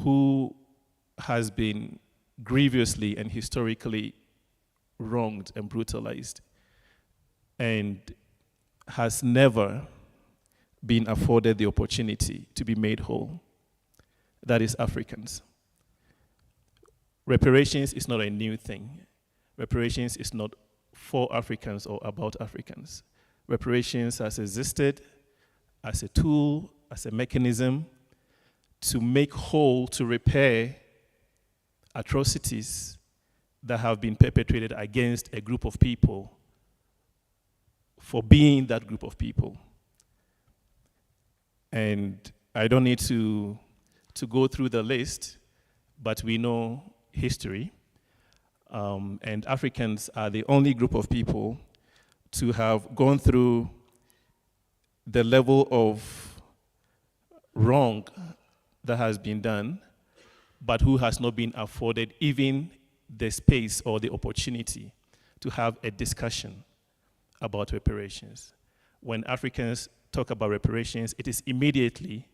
who has been grievously and historically wronged and brutalized and has never been afforded the opportunity to be made whole. That is Africans. Reparations is not a new thing. Reparations is not for Africans or about Africans. Reparations has existed as a tool, as a mechanism to make whole, to repair atrocities that have been perpetrated against a group of people for being that group of people. And I don't need to go through the list, but we know history. And Africans are the only group of people to have gone through the level of wrong that has been done, but who has not been afforded even the space or the opportunity to have a discussion about reparations. When Africans talk about reparations, it is immediately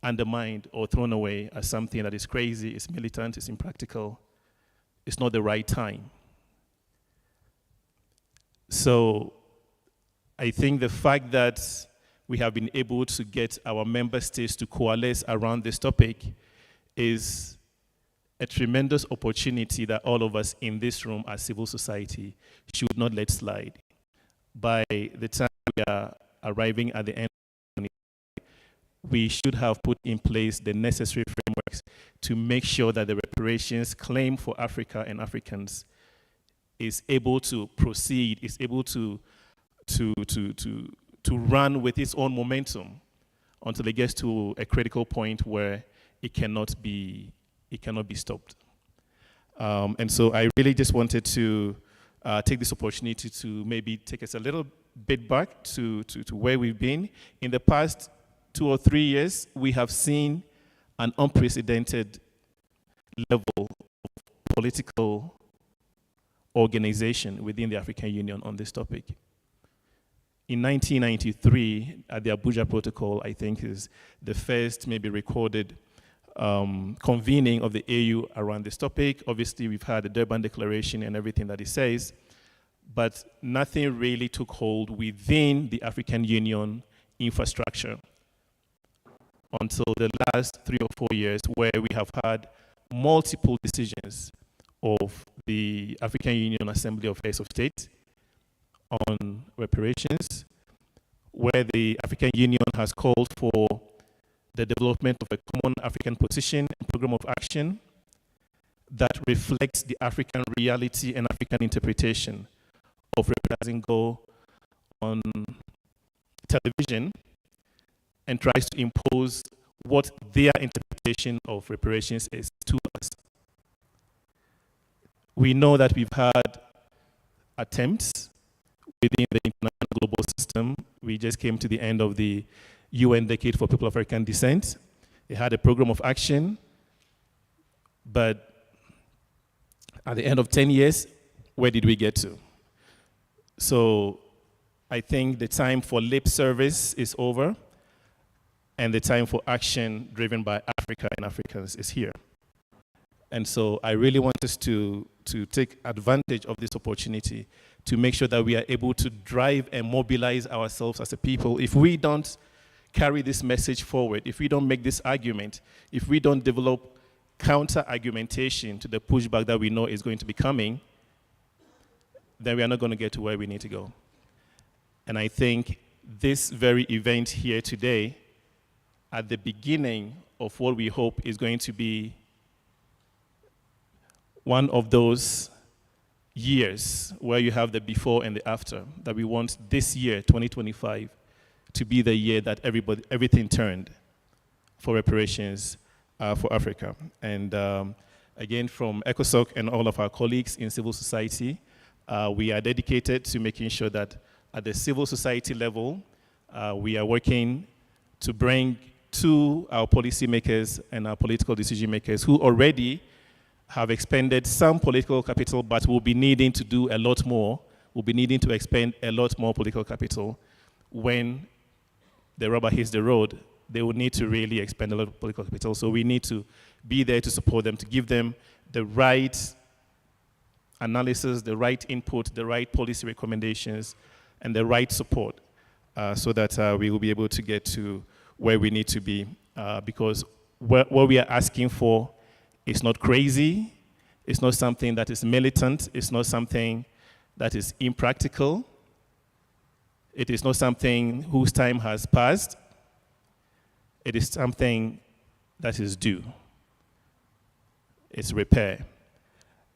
undermined or thrown away as something that is crazy, it's militant, it's impractical, it's not the right time. So I think the fact that we have been able to get our member states to coalesce around this topic is a tremendous opportunity that all of us in this room as civil society should not let slide. By the time we are arriving at the end, we should have put in place the necessary frameworks to make sure that the reparations claim for Africa and Africans is able to proceed, is able to run with its own momentum until it gets to a critical point where it cannot be stopped. And so I really just wanted to take this opportunity to maybe take us a little bit back to where we've been. In the past 2 or 3 years, we have seen an unprecedented level of political organization within the African Union on this topic. In 1993, at the Abuja Protocol, I think is the first maybe recorded convening of the AU around this topic. Obviously, we've had the Durban Declaration and everything that it says, but nothing really took hold within the African Union infrastructure until the last 3 or 4 years, where we have had multiple decisions of the African Union Assembly of Heads of State on reparations, where the African Union has called for the development of a common African position and program of action that reflects the African reality and African interpretation of reparations go on television and tries to impose what their interpretation of reparations is to us. We know that we've had attempts within the international global system. We just came to the end of the UN Decade for People of African Descent. They had a program of action, but at the end of 10 years, where did we get to? So I think the time for lip service is over, and the time for action driven by Africa and Africans is here. And so I really want us to take advantage of this opportunity to make sure that we are able to drive and mobilize ourselves as a people. If we don't carry this message forward, if we don't make this argument, if we don't develop counter-argumentation to the pushback that we know is going to be coming, then we are not going to get to where we need to go. And I think this very event here today, at the beginning of what we hope is going to be one of those years where you have the before and the after, that we want this year, 2025, to be the year that everything turned for reparations for Africa. And again, from ECOSOC and all of our colleagues in civil society, we are dedicated to making sure that at the civil society level, we are working to bring to our policymakers and our political decision makers who already have expended some political capital, but will be needing to do a lot more, will be needing to expend a lot more political capital when the rubber hits the road they will need to really expend a lot of political capital. So we need to be there to support them, to give them the right analysis, the right input, the right policy recommendations, and the right support so that we will be able to get to where we need to be. Because what we are asking for is not crazy, it's not something that is militant, it's not something that is impractical, it is not something whose time has passed, it is something that is due. It's repair.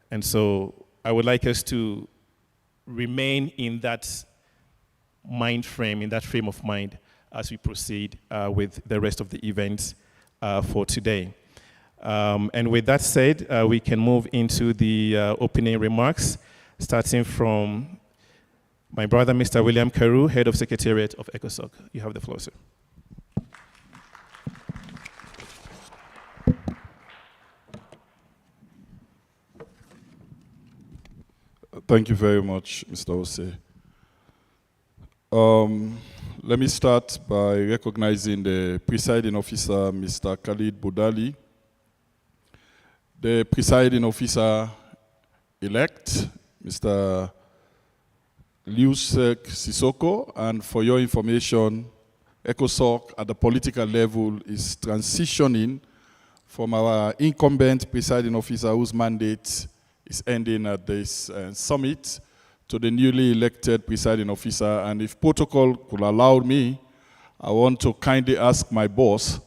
And so I would like us to remain in that mind frame, in that frame of mind, as we proceed with the rest of the events for today. And with that said, we can move into the opening remarks, starting from my brother, Mr. William Carew, Head of Secretariat of ECOSOC. You have the floor, sir. Thank you very much, Mr. Ose. Let me start by recognizing the presiding officer, Mr. Khalid Boudali, the presiding officer-elect, Mr. Liusek Sissoko, and for your information, ECOSOC at the political level is transitioning from our incumbent presiding officer whose mandate is ending at this summit to the newly elected presiding officer. And if protocol could allow me, I want to kindly ask my boss,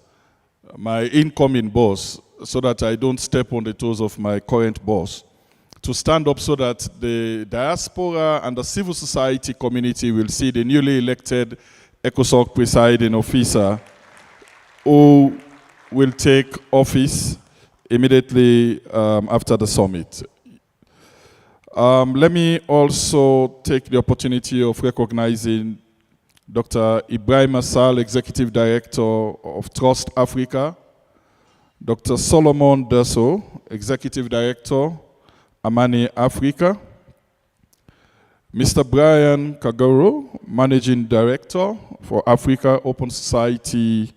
my incoming boss, so that I don't step on the toes of my current boss, to stand up so that the diaspora and the civil society community will see the newly elected ECOSOC presiding officer who will take office immediately after the summit. Let me also take the opportunity of recognizing Dr. Ibrahim Assal, Executive Director of Trust Africa, Dr. Solomon Deso, Executive Director, Amani Africa, Mr. Brian Kagoro, Managing Director for Africa Open Society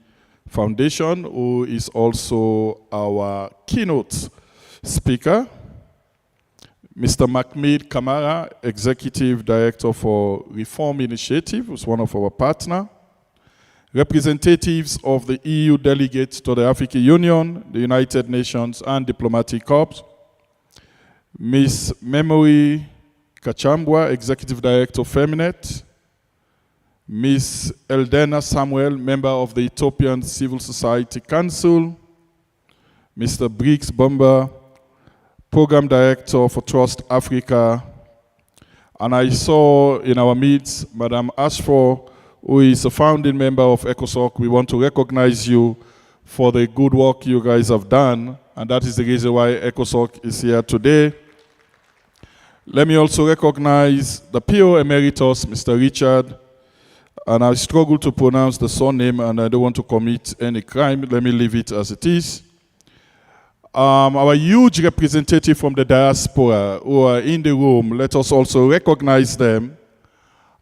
Foundation, who is also our keynote speaker, Mr. Mahmoud Kamara, Executive Director for Reform Initiative, who's one of our partners, representatives of the EU delegates to the African Union, the United Nations, and diplomatic corps, Ms. Memory Kachambwa, Executive Director of Feminist, Ms. Eldena Samuel, member of the Ethiopian Civil Society Council, Mr. Briggs Bomba, Program Director for Trust Africa, and I saw in our midst Madam Ashford, who is a founding member of ECOSOC. We want to recognize you for the good work you guys have done, and that is the reason why ECOSOC is here today. Let me also recognize the PO Emeritus, Mr. Richard, and I struggle to pronounce the surname and I don't want to commit any crime. Let me leave it as it is. Our huge representative from the diaspora who are in the room, let us also recognize them.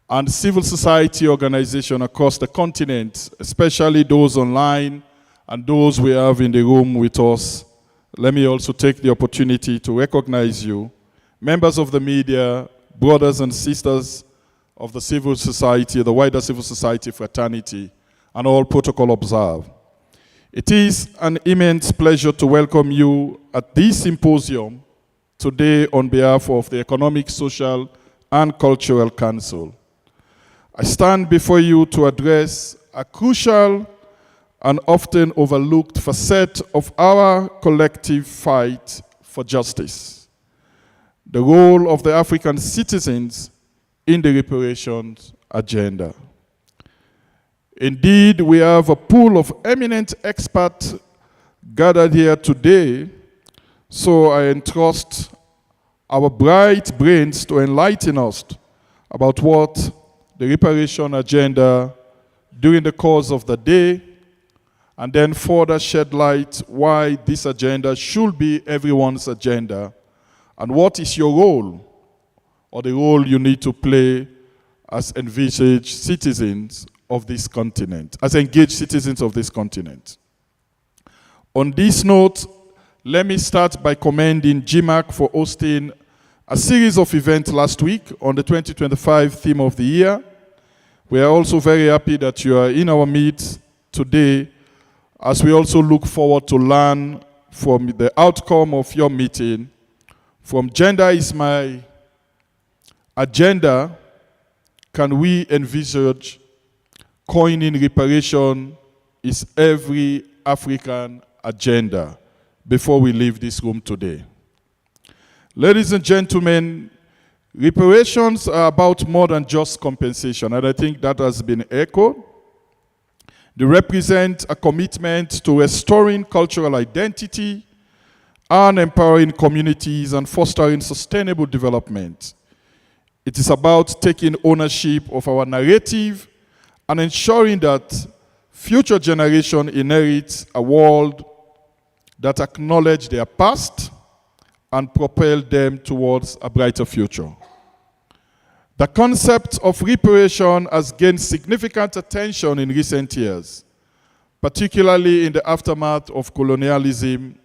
And civil society organizations across the continent, especially those online and those we have in the room with us. Let me also take the opportunity to recognize you. Members of the media, brothers and sisters of the civil society, the wider civil society fraternity, and all protocol observed. It is an immense pleasure to welcome you at this symposium today on behalf of the Economic, Social, and Cultural Council. I stand before you to address a crucial and often overlooked facet of our collective fight for justice: the role of the African citizens in the reparations agenda. Indeed, we have a pool of eminent experts gathered here today, so I entrust our bright brains to enlighten us about what the reparation agenda during the course of the day, and then further shed light why this agenda should be everyone's agenda, and what is your role, or the role you need to play as envisaged citizens of this continent, as engaged citizens of this continent. On this note, let me start by commending GMAC for hosting a series of events last week on the 2025 theme of the year. We are also very happy that you are in our midst today, as we also look forward to learn from the outcome of your meeting. From Gender is My Agenda, can we envisage coining reparation is every African agenda before we leave this room today. Ladies and gentlemen, reparations are about more than just compensation, and I think that has been echoed. They represent a commitment to restoring cultural identity and empowering communities and fostering sustainable development. It is about taking ownership of our narrative and ensuring that future generations inherit a world that acknowledges their past and propel them towards a brighter future. The concept of reparation has gained significant attention in recent years, particularly in the aftermath of colonialism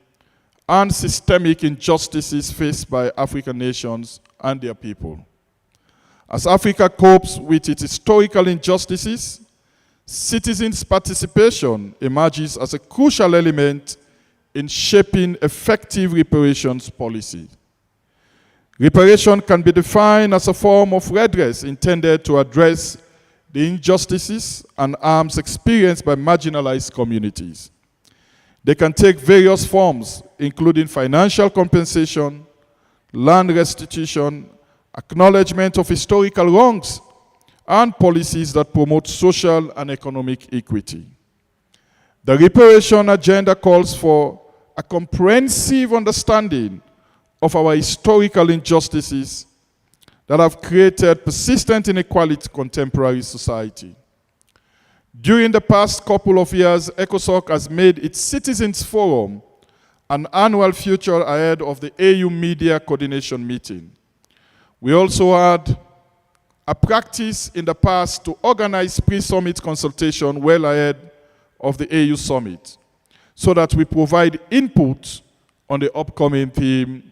and systemic injustices faced by African nations and their people. As Africa copes with its historical injustices, citizens' participation emerges as a crucial element in shaping effective reparations policy. Reparation can be defined as a form of redress intended to address the injustices and harms experienced by marginalized communities. They can take various forms, including financial compensation, land restitution, acknowledgement of historical wrongs, and policies that promote social and economic equity. The reparation agenda calls for a comprehensive understanding of our historical injustices that have created persistent inequality in contemporary society. During the past couple of years, ECOSOC has made its Citizens Forum an annual feature ahead of the AU Media Coordination Meeting. We also had a practice in the past to organize pre-summit consultation well ahead of the AU Summit, so that we provide input on the upcoming theme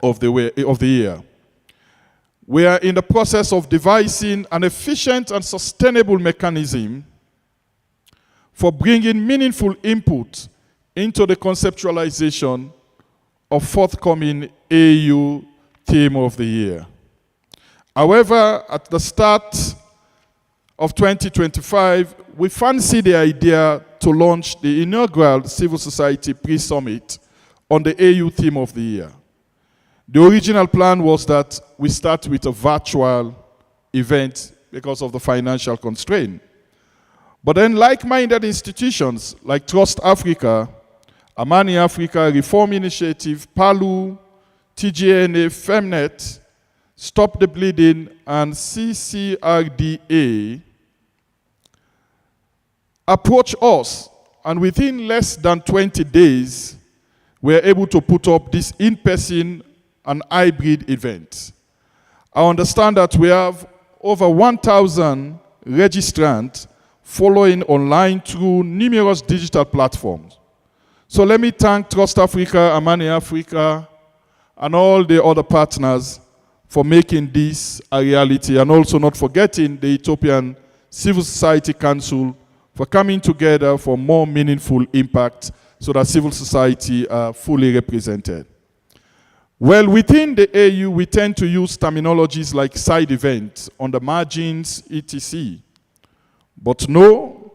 of the year. We are in the process of devising an efficient and sustainable mechanism for bringing meaningful input into the conceptualization of forthcoming AU theme of the year. However, at the start of 2025, we fancy the idea to launch the inaugural Civil Society Pre-Summit on the AU theme of the year. The original plan was that we start with a virtual event because of the financial constraint. But then like-minded institutions like Trust Africa, Amani Africa, Reform Initiative, PALU, TGNA, Feminist, Stop the Bleeding, and CCRDA approached us, and within less than 20 days, we were able to put up this in-person and hybrid event. I understand that we have over 1,000 registrants following online through numerous digital platforms. So let me thank Trust Africa, Amani Africa, and all the other partners for making this a reality, and also not forgetting the Ethiopian Civil Society Council for coming together for more meaningful impact so that civil society are fully represented. Well, within the AU, we tend to use terminologies like side events, on the margins, etc. But no,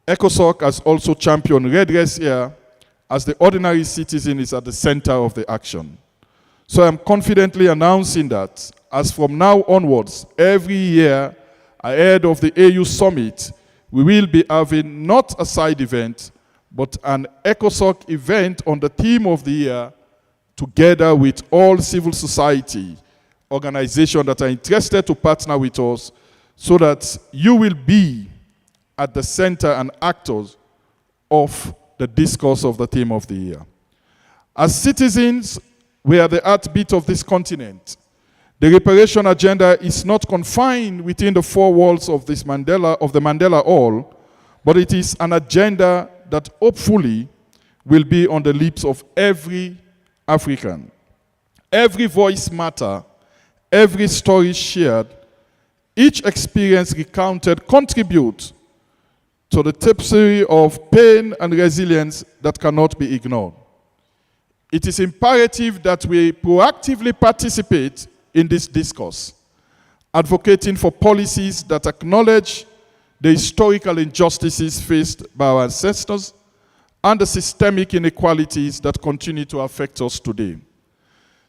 ECOSOC has also championed redress here, as the ordinary citizen is at the center of the action. So I'm confidently announcing that, as from now onwards, every year ahead of the AU Summit, we will be having not a side event, but an ECOSOC event on the theme of the year, together with all civil society organizations that are interested to partner with us, so that you will be at the center and actors of the discourse of the theme of the year. As citizens, we are the heartbeat of this continent. The reparation agenda is not confined within the four walls of the Mandela Hall, but it is an agenda that hopefully will be on the lips of every African. Every voice matters, every story shared, each experience recounted contributes to the tapestry of pain and resilience that cannot be ignored. It is imperative that we proactively participate in this discourse, advocating for policies that acknowledge the historical injustices faced by our ancestors and the systemic inequalities that continue to affect us today.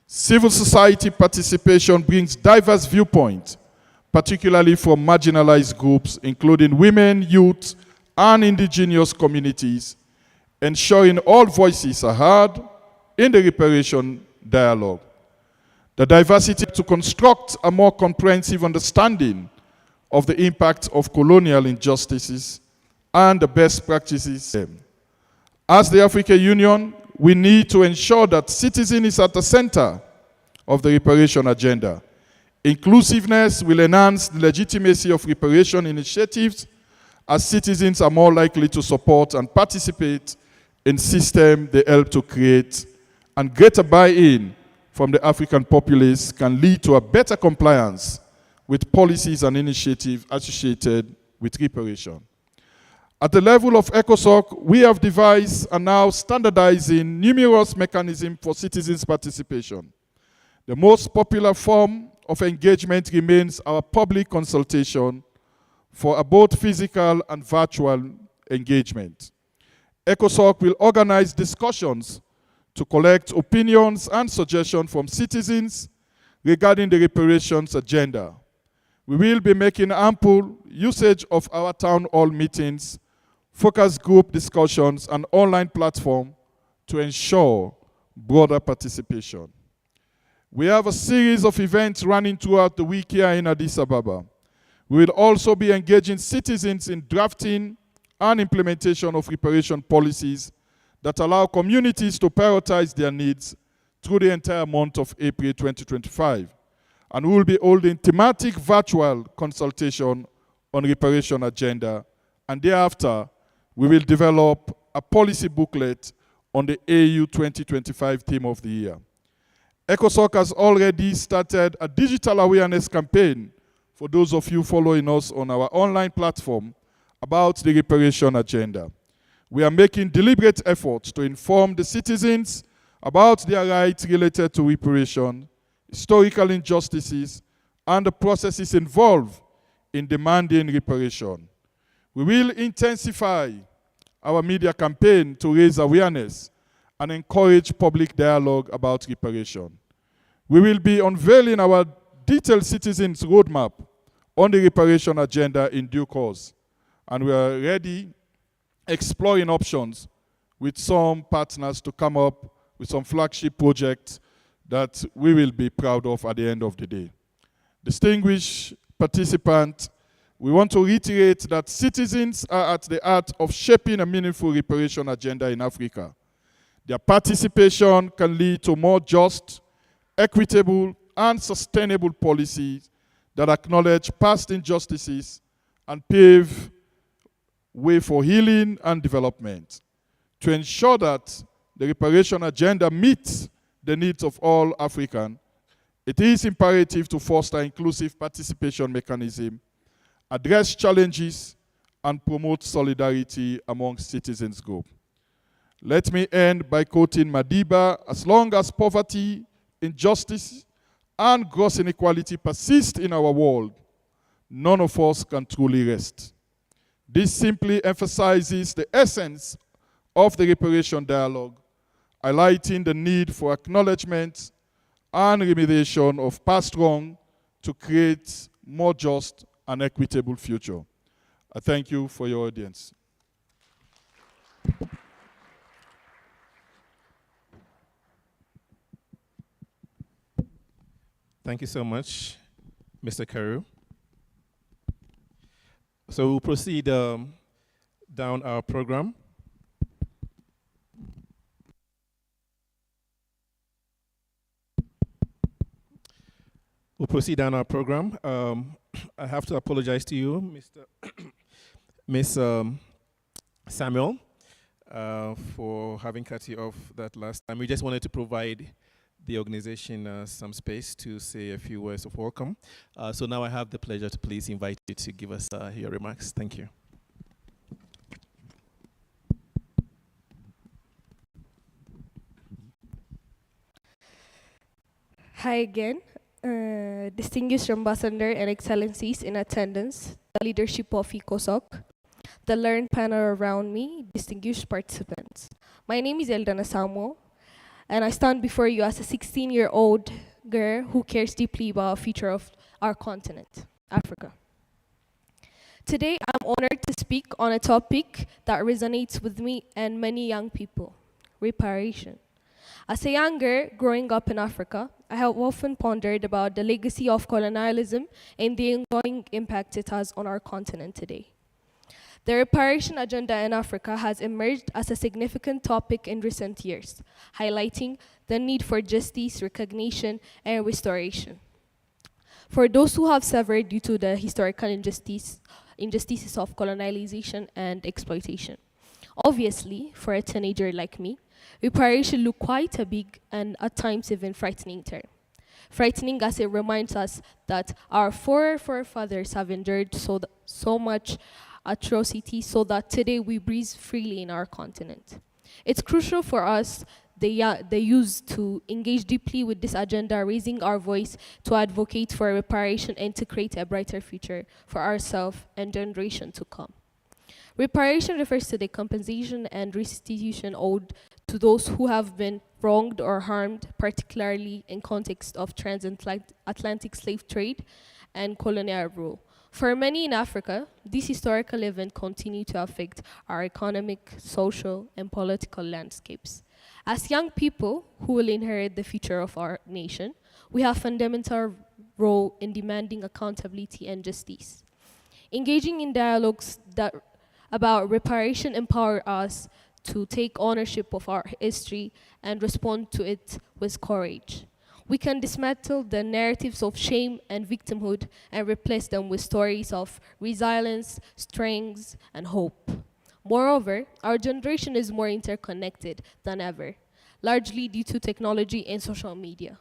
Civil society participation brings diverse viewpoints, particularly from marginalized groups, including women, youth, and indigenous communities, ensuring all voices are heard in the reparation dialogue. The diversity to construct a more comprehensive understanding of the impact of colonial injustices and the best practices. As the African Union, we need to ensure that citizen is at the center of the reparation agenda. Inclusiveness will enhance the legitimacy of reparation initiatives as citizens are more likely to support and participate in systems they help to create, and greater buy-in from the African populace can lead to a better compliance with policies and initiatives associated with reparation. At the level of ECOSOC, we have devised and now standardizing numerous mechanisms for citizens' participation. The most popular form of engagement remains our public consultation for both physical and virtual engagement. ECOSOC will organize discussions to collect opinions and suggestions from citizens regarding the reparations agenda. We will be making ample usage of our town hall meetings, focus group discussions, and online platform to ensure broader participation. We have a series of events running throughout the week here in Addis Ababa. We will also be engaging citizens in drafting and implementation of reparation policies that allow communities to prioritize their needs through the entire month of April 2025. And we will be holding thematic virtual consultation on reparation agenda, and thereafter we will develop a policy booklet on the AU 2025 theme of the year. ECOSOC has already started a digital awareness campaign for those of you following us on our online platform about the reparation agenda. We are making deliberate efforts to inform the citizens about their rights related to reparation, historical injustices, and the processes involved in demanding reparation. We will intensify our media campaign to raise awareness and encourage public dialogue about reparation. We will be unveiling our detailed citizens' roadmap on the reparation agenda in due course, and we are ready exploring options with some partners to come up with some flagship projects that we will be proud of at the end of the day. Distinguished participants, we want to reiterate that citizens are at the heart of shaping a meaningful reparation agenda in Africa. Their participation can lead to more just, equitable, and sustainable policies that acknowledge past injustices and pave way for healing and development. To ensure that the reparation agenda meets the needs of all Africans, it is imperative to foster inclusive participation mechanisms, address challenges, and promote solidarity among citizens groups. Let me end by quoting Madiba: "As long as poverty, injustice, and gross inequality persist in our world, none of us can truly rest." This simply emphasizes the essence of the reparation dialogue, highlighting the need for acknowledgement and remediation of past wrong to create more just and equitable future. I thank you for your audience. Thank you so much, Mr. Carew. So we'll proceed down our program. We'll proceed on our program. I have to apologize to you, Miss Samuel, for having cut you off that last time. We just wanted to provide the organization some space to say a few words of welcome. So now I have the pleasure to please invite you to give us your remarks. Thank you. Hi again, distinguished ambassador and excellencies in attendance, the leadership of ECOSOC, the learned panel around me, distinguished participants. My name is Eldana Samuel, and I stand before you as a 16-year-old girl who cares deeply about the future of our continent, Africa. Today, I'm honored to speak on a topic that resonates with me and many young people, reparation. As a young girl growing up in Africa, I have often pondered about the legacy of colonialism and the ongoing impact it has on our continent today. The reparation agenda in Africa has emerged as a significant topic in recent years, highlighting the need for justice, recognition, and restoration. For those who have suffered due to the historical injustices of colonialization and exploitation. Obviously, for a teenager like me, reparation look quite a big and at times even frightening term. Frightening as it reminds us that our forefathers have endured so much atrocity so that today we breathe freely in our continent. It's crucial for us, the youth, to engage deeply with this agenda, raising our voice to advocate for reparation and to create a brighter future for ourselves and generation to come. Reparation refers to the compensation and restitution owed to those who have been wronged or harmed, particularly in context of transatlantic slave trade and colonial rule. For many in Africa, this historical event continue to affect our economic, social, and political landscapes. As young people who will inherit the future of our nation, we have a fundamental role in demanding accountability and justice. Engaging in dialogues about reparation empower us to take ownership of our history and respond to it with courage. We can dismantle the narratives of shame and victimhood and replace them with stories of resilience, strength, and hope. Moreover, our generation is more interconnected than ever, largely due to technology and social media.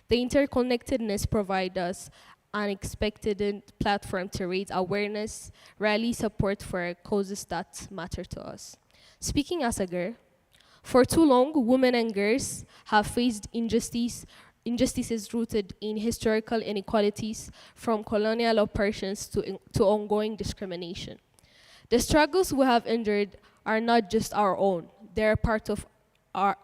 The interconnectedness provides us an expected platform to raise awareness, rally support for causes that matter to us. Speaking as a girl, for too long, women and girls have faced injustices rooted in historical inequalities, from colonial oppressions to ongoing discrimination. The struggles we have endured are not just our own. They are part of a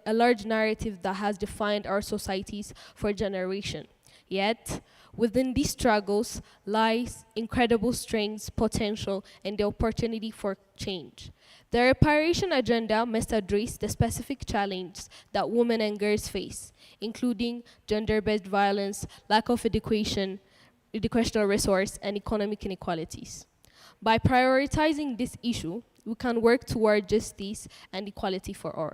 large narrative that has defined our societies for generations. Yet, within these struggles lies incredible strengths, potential, and the opportunity for change. The reparation agenda must address the specific challenges that women and girls face, including gender-based violence, lack of educational resource, and economic inequalities. By prioritizing this issue, we can work toward justice and equality for all.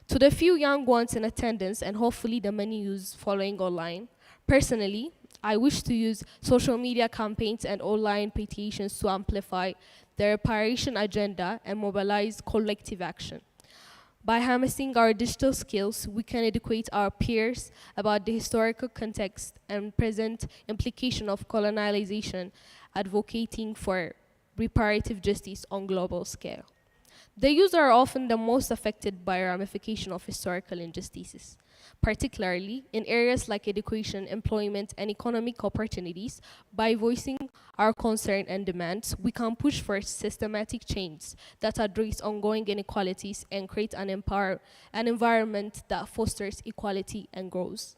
To the few young ones in attendance, and hopefully the many youths following online, personally, I wish to use social media campaigns and online petitions to amplify the reparation agenda and mobilize collective action. By harnessing our digital skills, we can educate our peers about the historical context and present implication of colonialization, advocating for reparative justice on global scale. The youth are often the most affected by ramification of historical injustices, particularly in areas like education, employment, and economic opportunities. By voicing our concern and demands, we can push for systematic change that address ongoing inequalities and create an environment that fosters equality and growth.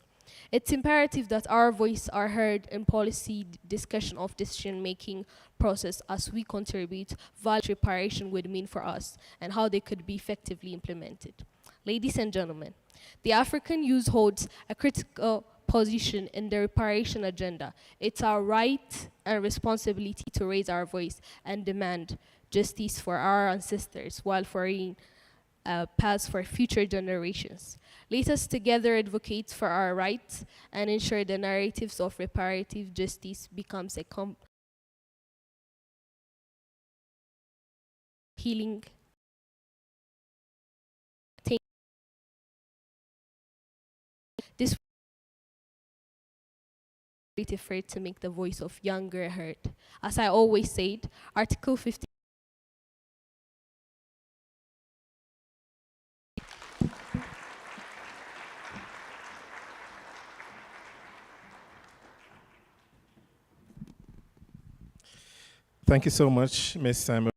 It's imperative that our voices are heard in policy discussion of decision-making process as we contribute what reparation would mean for us and how they could be effectively implemented. Ladies and gentlemen, the African youth holds a critical position in the reparation agenda. It's our right and responsibility to raise our voice and demand justice for our ancestors while freeing paths for future generations. Let us together advocate for our rights and ensure the narratives of reparative justice becomes a healing. This effort to make the voice of younger heard. As I always said, Article 50. Thank you so much, Ms. Simon.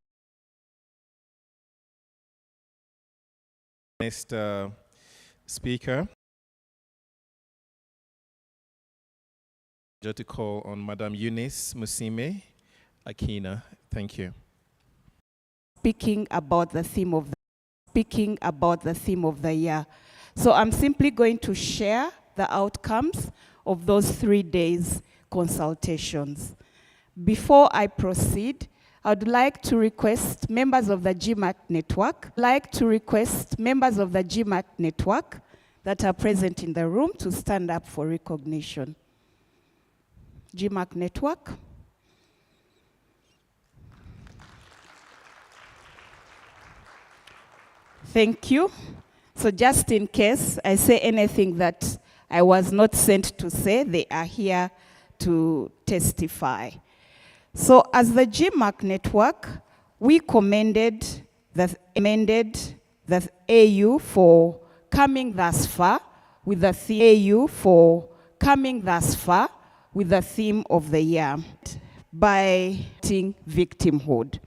Next speaker. To call on Madam Eunice Musime Akina. Thank you. Speaking about the theme of the year. So I'm simply going to share the outcomes of those 3 days consultations. Before I proceed, I'd like to request members of the GMAC network that are present in the room to stand up for recognition. GMAC network. Thank you. So just in case I say anything that I was not sent to say, they are here to testify. So as the GMAC network, we commended the AU for coming thus far with the theme of the year by victimhood.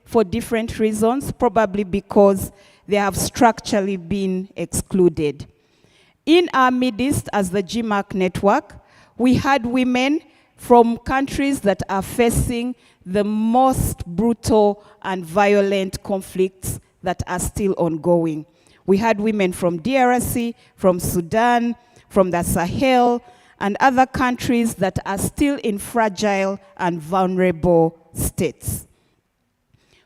For different reasons, probably because they have structurally been excluded. In our midst, as the GMAC network, we had women from countries that are facing the most brutal and violent conflicts that are still ongoing. We had women from DRC, from Sudan, from the Sahel, and other countries that are still in fragile and vulnerable states.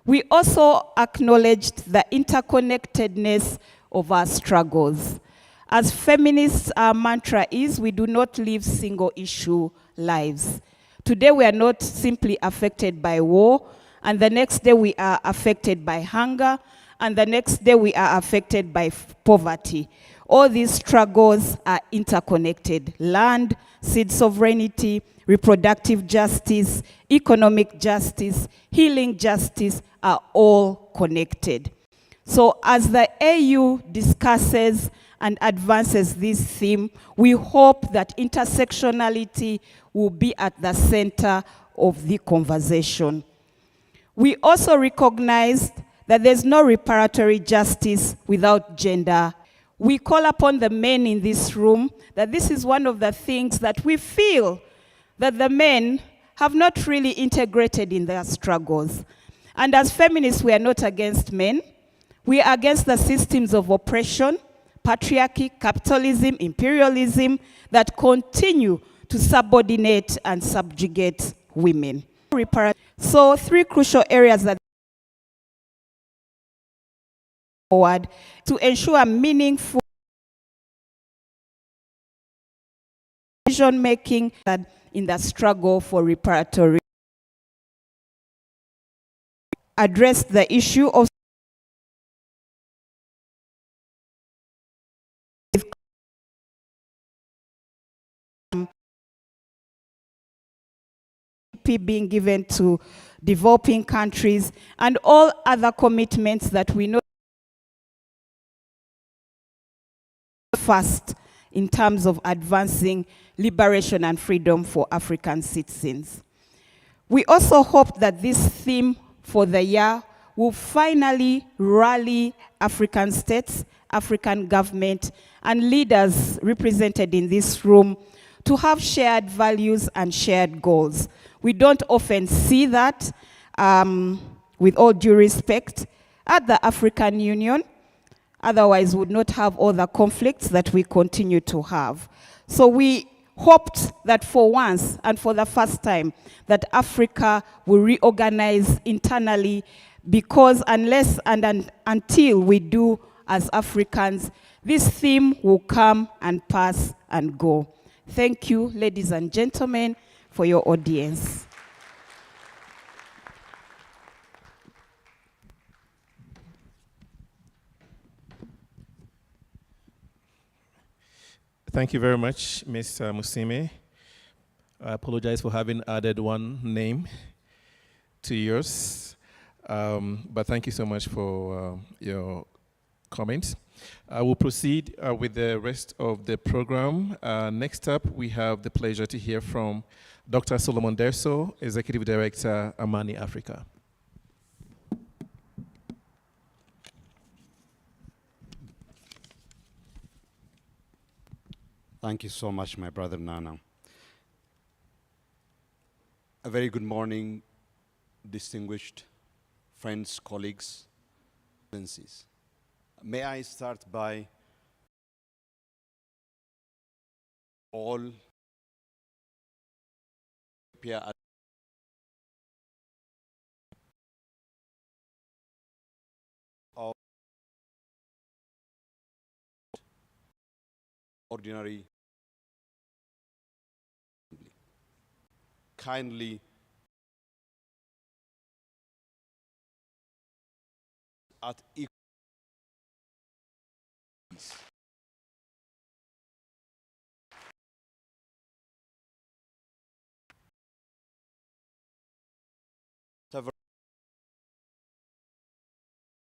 We also acknowledged the interconnectedness of our struggles. As feminists, our mantra is we do not live single-issue lives. Today we are not simply affected by war, and the next day we are affected by hunger, and the next day we are affected by poverty. All these struggles are interconnected. Land, seed sovereignty, reproductive justice, economic justice, healing justice are all connected. So as the AU discusses and advances this theme, we hope that intersectionality will be at the center of the conversation. We also recognized that there's no reparatory justice without gender. We call upon the men in this room that this is one of the things that we feel that the men have not really integrated in their struggles. And as feminists, we are not against men. We are against the systems of oppression, patriarchy, capitalism, imperialism that continue to subordinate and subjugate women. So 3 crucial areas that forward to ensure meaningful decision making in the struggle for reparatory. Address the issue of being given to developing countries and all other commitments that we know first in terms of advancing liberation and freedom for African citizens. We also hope that this theme for the year will finally rally African states, African government, and leaders represented in this room to have shared values and shared goals. We don't often see that, with all due respect, at the African Union. Otherwise, we would not have all the conflicts that we continue to have. So we hoped that for once and for the first time that Africa will reorganize internally, because unless and until we do as Africans, this theme will come and pass and go. Thank you, ladies and gentlemen, for your audience. Thank you very much, Ms. Musime. I apologize for having added one name to yours, but thank you so much for your comments. I will proceed with the rest of the program. Next up, we have the pleasure to hear from Dr. Solomon Derso, Executive Director, Amani Africa. Thank you so much, my brother Nana. A very good morning, distinguished friends, colleagues, agencies. May I start by all of ordinary kindly at equal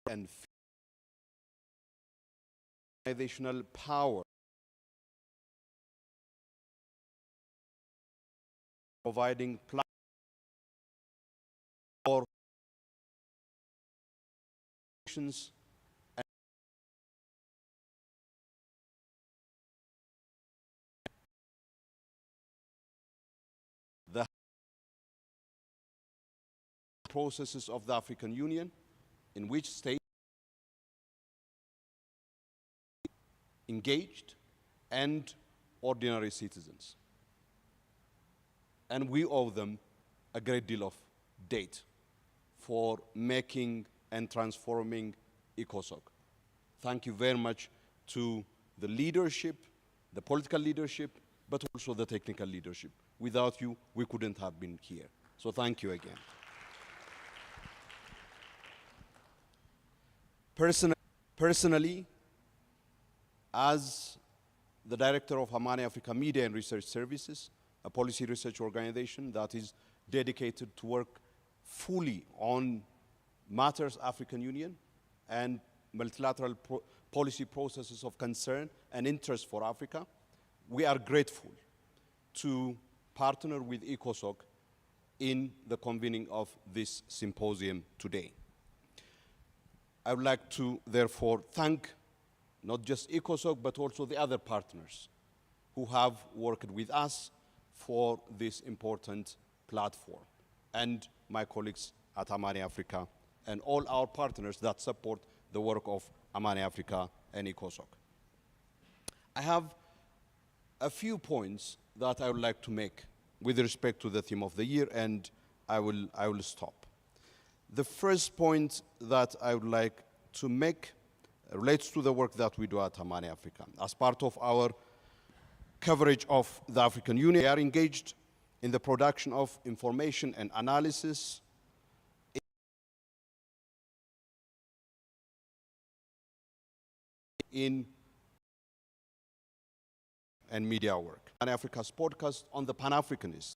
and organizational power, providing for and the processes of the African Union, in which states engaged and ordinary citizens. And we owe them a great deal of debt for making and transforming ECOSOC. Thank you very much to the leadership, the political leadership, but also the technical leadership. Without you, we couldn't have been here. So thank you again. Personally, as the director of Amani Africa Media and Research Services, a policy research organization that is dedicated to work fully on matters African Union and multilateral policy processes of concern and interest for Africa, we are grateful to partner with ECOSOC in the convening of this symposium today. I would like to therefore thank not just ECOSOC, but also the other partners who have worked with us for this important platform, and my colleagues at Amani Africa, and all our partners that support the work of Amani Africa and ECOSOC. I have a few points that I would like to make with respect to the theme of the year, and I will stop. The first point that I would like to make relates to the work that we do at Amani Africa. As part of our coverage of the African Union, we are engaged in the production of information and analysis in and media work. Amani Africa's podcast on the Pan-Africanist,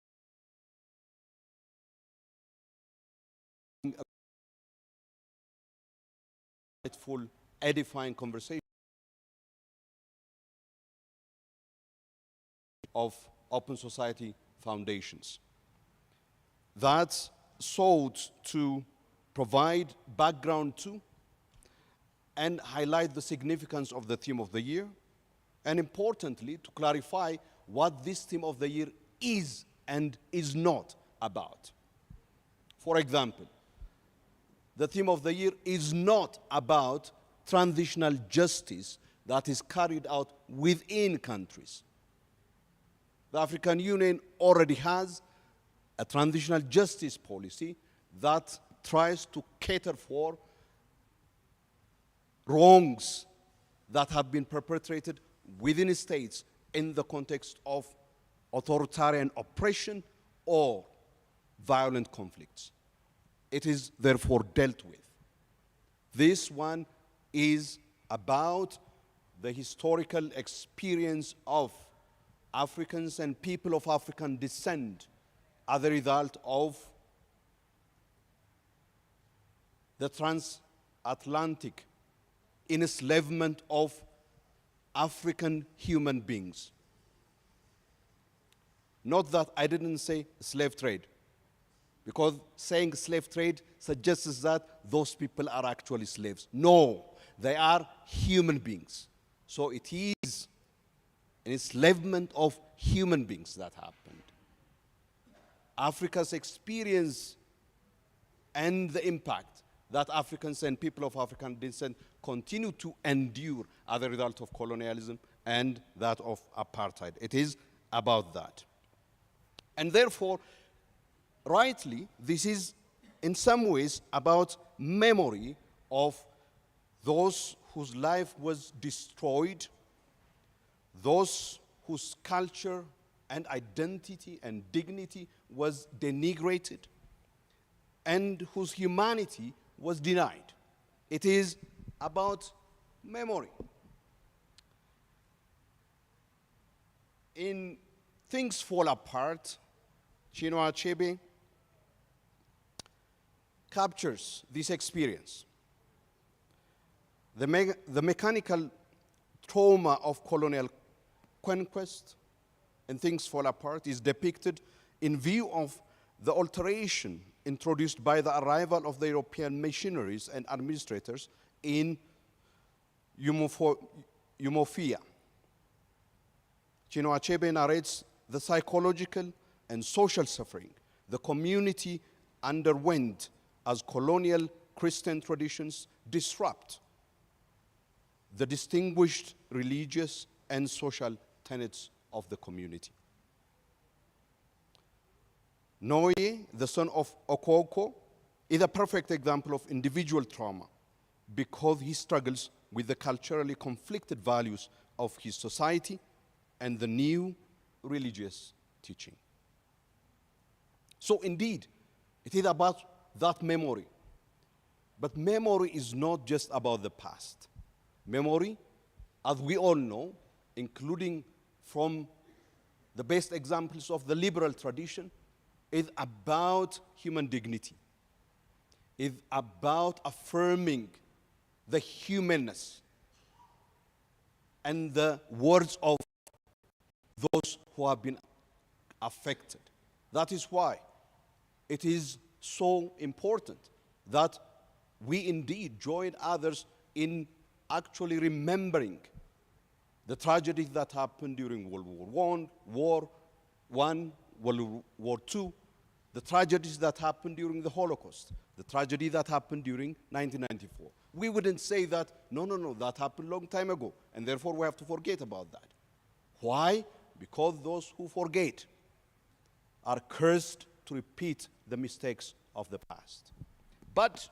insightful, edifying conversation of Open Society Foundations that sought to provide background to and highlight the significance of the theme of the year, and importantly, to clarify what this theme of the year is and is not about. For example, the theme of the year is not about transitional justice that is carried out within countries. The African Union already has a transitional justice policy that tries to cater for wrongs that have been perpetrated within states in the context of authoritarian oppression or violent conflicts. It is therefore dealt with. This one is about the historical experience of Africans and people of African descent as a result of the transatlantic enslavement of African human beings. Not that I didn't say slave trade, because saying slave trade suggests that those people are actually slaves. No, they are human beings. So it is an enslavement of human beings that happened. Africa's experience and the impact that Africans and people of African descent continue to endure as a result of colonialism and that of apartheid. It is about that. And therefore, rightly, this is in some ways about memory of those whose life was destroyed, those whose culture and identity and dignity was denigrated, and whose humanity was denied. It is about memory. In Things Fall Apart, Chinua Achebe captures this experience. The mechanical trauma of colonial conquest and Things Fall Apart is depicted in view of the alteration introduced by the arrival of the European missionaries and administrators in Umuofia. Chinua Achebe narrates the psychological and social suffering the community underwent as colonial Christian traditions disrupt the distinguished religious and social tenets of the community. Noe, the son of Okoko, is a perfect example of individual trauma because he struggles with the culturally conflicted values of his society and the new religious teaching. So indeed, it is about that memory. But memory is not just about the past. Memory, as we all know, including from the best examples of the liberal tradition, is about human dignity, is about affirming the humanness and the words of those who have been affected. That is why it is so important that we indeed join others in actually remembering the tragedies that happened during World War I, World War II, the tragedies that happened during the Holocaust, the tragedy that happened during 1994. We wouldn't say that, no, that happened a long time ago, and therefore we have to forget about that. Why? Because those who forget are cursed to repeat the mistakes of the past. But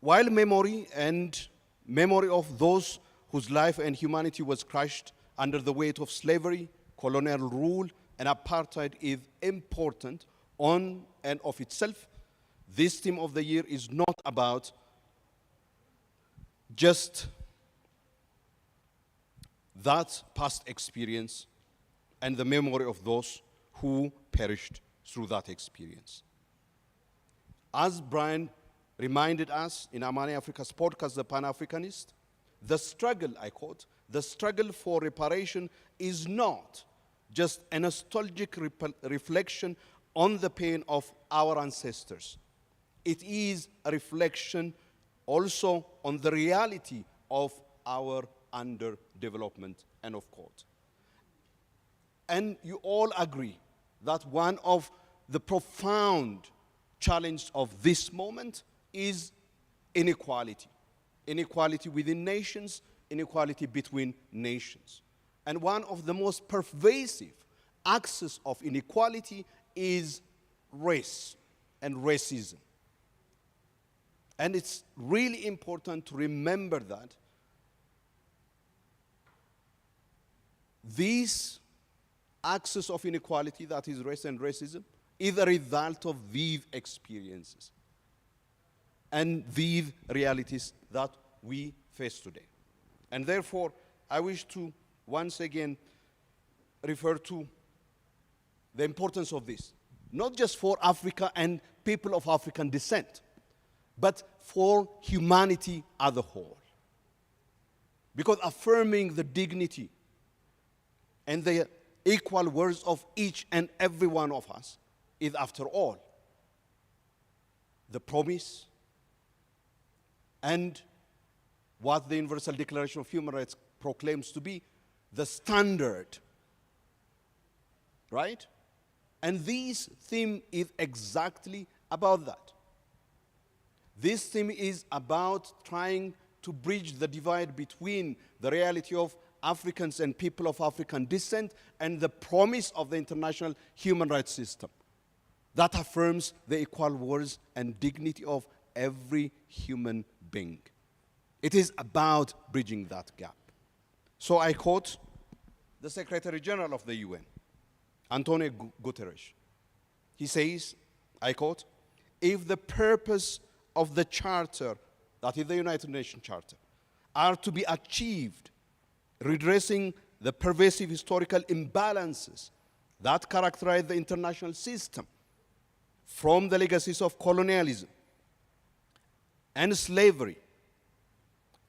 while memory and memory of those whose life and humanity was crushed under the weight of slavery, colonial rule, and apartheid is important on and of itself, this theme of the year is not about just that past experience and the memory of those who perished through that experience. As Brian reminded us in Amani Africa's podcast, The Pan-Africanist, the struggle, I quote, the struggle for reparation is not just a nostalgic reflection on the pain of our ancestors. It is a reflection also on the reality of our underdevelopment, end of quote. And you all agree that one of the profound challenges of this moment is inequality. Inequality within nations, inequality between nations. And one of the most pervasive axes of inequality is race and racism. And it's really important to remember that these axes of inequality, that is race and racism, is a result of these experiences and these realities that we face today. And therefore, I wish to once again refer to the importance of this, not just for Africa and people of African descent, but for humanity as a whole. Because affirming the dignity and the equal worth of each and every one of us is, after all, the promise and what the Universal Declaration of Human Rights proclaims to be the standard, right? And this theme is exactly about that. This theme is about trying to bridge the divide between the reality of Africans and people of African descent and the promise of the international human rights system that affirms the equal worth and dignity of every human being. It is about bridging that gap. So I quote the Secretary General of the UN, Antonio Guterres. He says, I quote, "If the purpose of the Charter, that is the United Nations Charter, are to be achieved, redressing the pervasive historical imbalances that characterize the international system, from the legacies of colonialism and slavery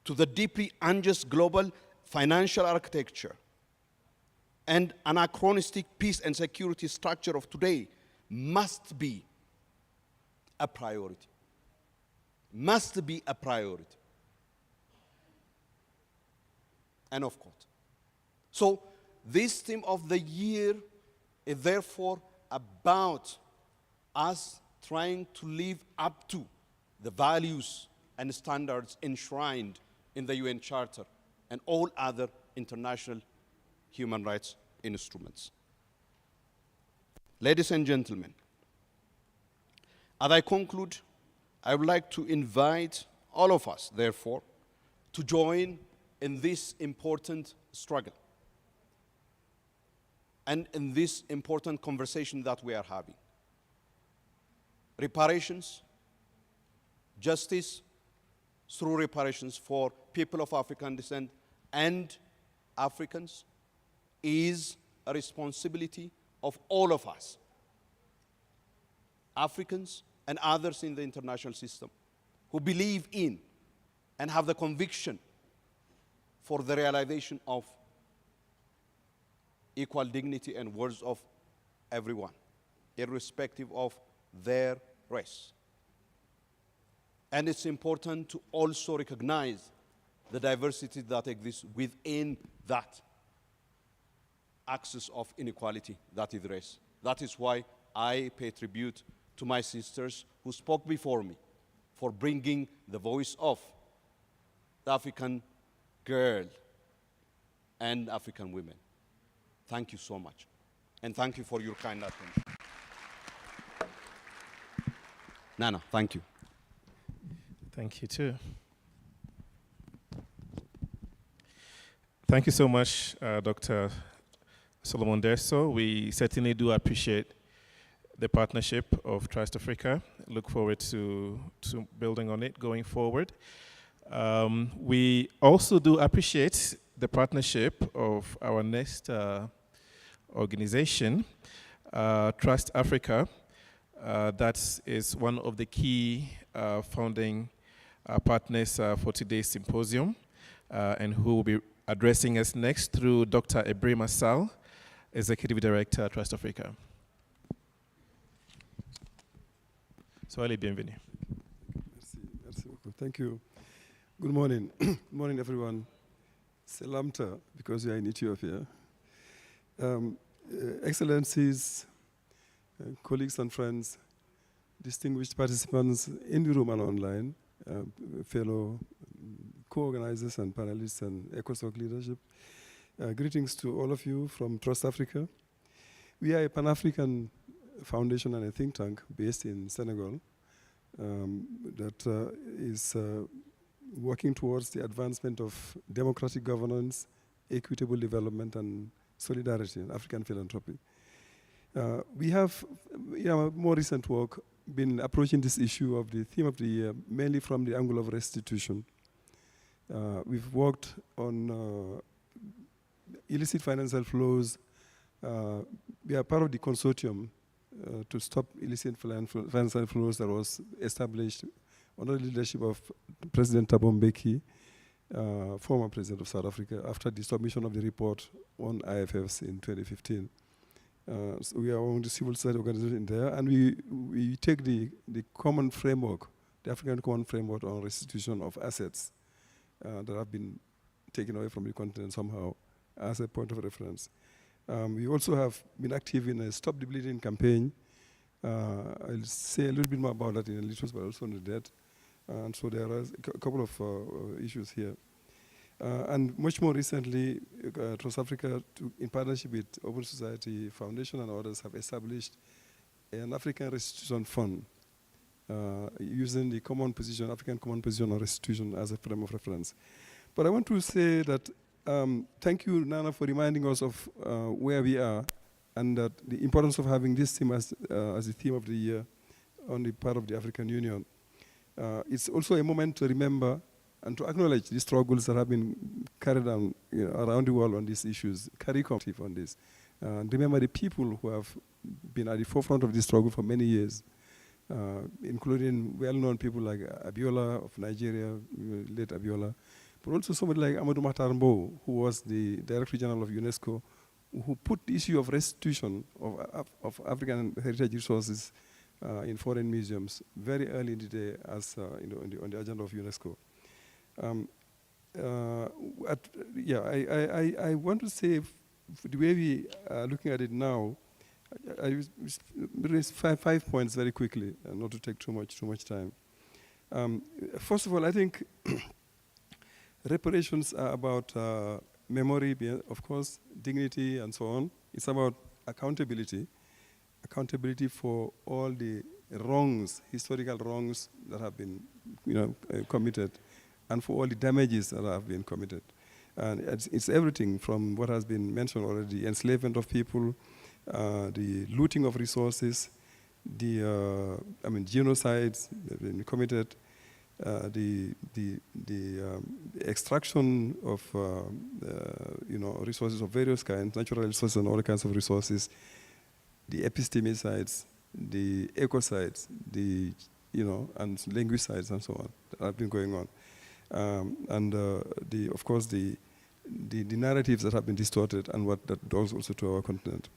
to the deeply unjust global financial architecture and anachronistic peace and security structure of today, must be a priority. Must be a priority." End of quote. So this theme of the year is therefore about us trying to live up to the values and standards enshrined in the UN Charter and all other international human rights instruments. Ladies and gentlemen, as I conclude, I would like to invite all of us, therefore, to join in this important struggle and in this important conversation that we are having. Reparations, justice through reparations for people of African descent and Africans is a responsibility of all of us, Africans and others in the international system, who believe in and have the conviction for the realization of equal dignity and worth of everyone, irrespective of their race. And it's important to also recognize the diversity that exists within that axis of inequality that is race. That is why I pay tribute to my sisters who spoke before me for bringing the voice of the African girl and African women. Thank you so much. And thank you for your kind attention. Nana, thank you. Thank you too. Thank you so much, Dr. Solomon Derso. We certainly do appreciate the partnership of Trust Africa. Look forward to building on it going forward. We also do appreciate the partnership of our next organization, Trust Africa. That is one of the key founding partners for today's symposium, and who will be addressing us next through Dr. Ebrima Sal, Executive Director at Trust Africa. Soyez bienvenue. Merci beaucoup. Thank you. Good morning. Good morning, everyone. Selamta, because we are in Ethiopia. Excellencies, colleagues and friends, distinguished participants in the room and online, fellow co-organizers and panelists and ECOSOC leadership. Greetings to all of you from Trust Africa. We are a Pan-African foundation and a think tank based in Senegal that is working towards the advancement of democratic governance, equitable development, and solidarity in African philanthropy. We have, in our more recent work, been approaching this issue of the theme of the year mainly from the angle of restitution. We've worked on illicit financial flows. We are part of the consortium to stop illicit financial flows that was established under the leadership of President Thabo Mbeki, former president of South Africa, after the submission of the report on IFFs in 2015. So we are among the civil society organizations there, and we take the common framework, the African common framework on restitution of assets that have been taken away from the continent somehow as a point of reference. We also have been active in a Stop the Bleeding campaign. I'll say a little bit more about that in a little, but also on that. And so there are a couple of issues here. And much more recently, Trust Africa, in partnership with Open Society Foundation and others, have established an African Restitution Fund using the African Common Position on Restitution as a frame of reference. But I want to say that thank you, Nana, for reminding us of where we are and that the importance of having this theme as the theme of the year on the part of the African Union. It's also a moment to remember and to acknowledge the struggles that have been carried on around the world on these issues, carry collective on this. And remember the people who have been at the forefront of this struggle for many years, including well-known people like Abiola of Nigeria, late Abiola, but also somebody like Amadou Mahtar Mbow, who was the Director General of UNESCO, who put the issue of restitution of African heritage resources in foreign museums very early in the day as on the agenda of UNESCO. I want to say the way we are looking at it now, I raise five points very quickly, not to take too much time. First of all, I think reparations are about memory, of course, dignity, and so on. It's about accountability for all the wrongs, historical wrongs that have been, committed, and for all the damages that have been committed. And it's everything from what has been mentioned already: the enslavement of people, the looting of resources, the genocides that have been committed, the extraction of resources of various kinds, natural resources and all kinds of resources, the epistemicides, the ecocides, and linguicides and so on that have been going on, of course the narratives that have been distorted and what that does also to our continent.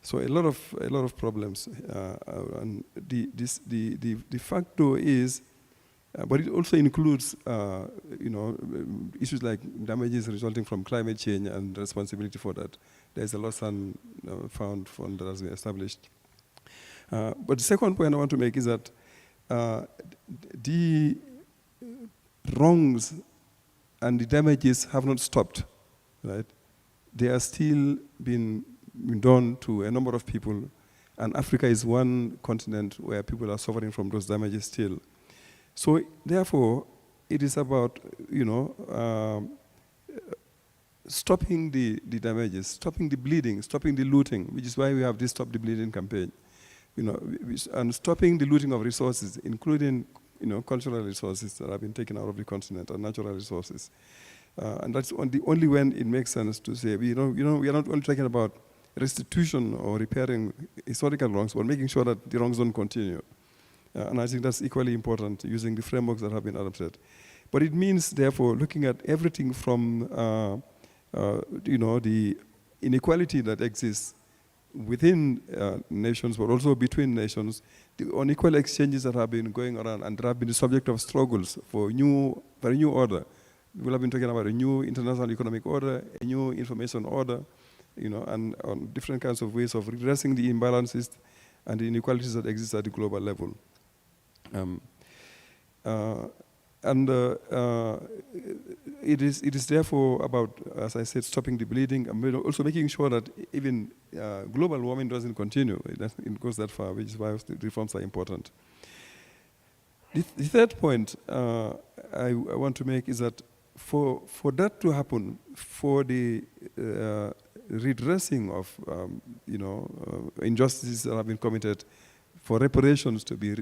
So a lot of problems, and the fact though is. But it also includes, issues like damages resulting from climate change and responsibility for that. There's a lost and found fund that has been established. But the second point I want to make is that the wrongs and the damages have not stopped, right? They are still being done to a number of people, and Africa is one continent where people are suffering from those damages still. So therefore, it is about, stopping the damages, stopping the bleeding, stopping the looting, which is why we have this Stop the Bleeding campaign, and stopping the looting of resources, including, cultural resources that have been taken out of the continent and natural resources. And that's the only when it makes sense to say, we are not only talking about restitution or repairing historical wrongs, but making sure that the wrongs don't continue. And I think that's equally important, using the frameworks that have been adopted. But it means, therefore, looking at everything from, the inequality that exists within nations, but also between nations, the unequal exchanges that have been going around and that have been the subject of struggles for a new order. We have been talking about a new international economic order, a new information order, and on different kinds of ways of redressing the imbalances and the inequalities that exist at the global level. And it is therefore about, as I said, stopping the bleeding, and also making sure that even global warming doesn't continue. It goes that far, which is why the reforms are important. The third point I want to make is that for that to happen, for the redressing of injustices that have been committed, for reparations to be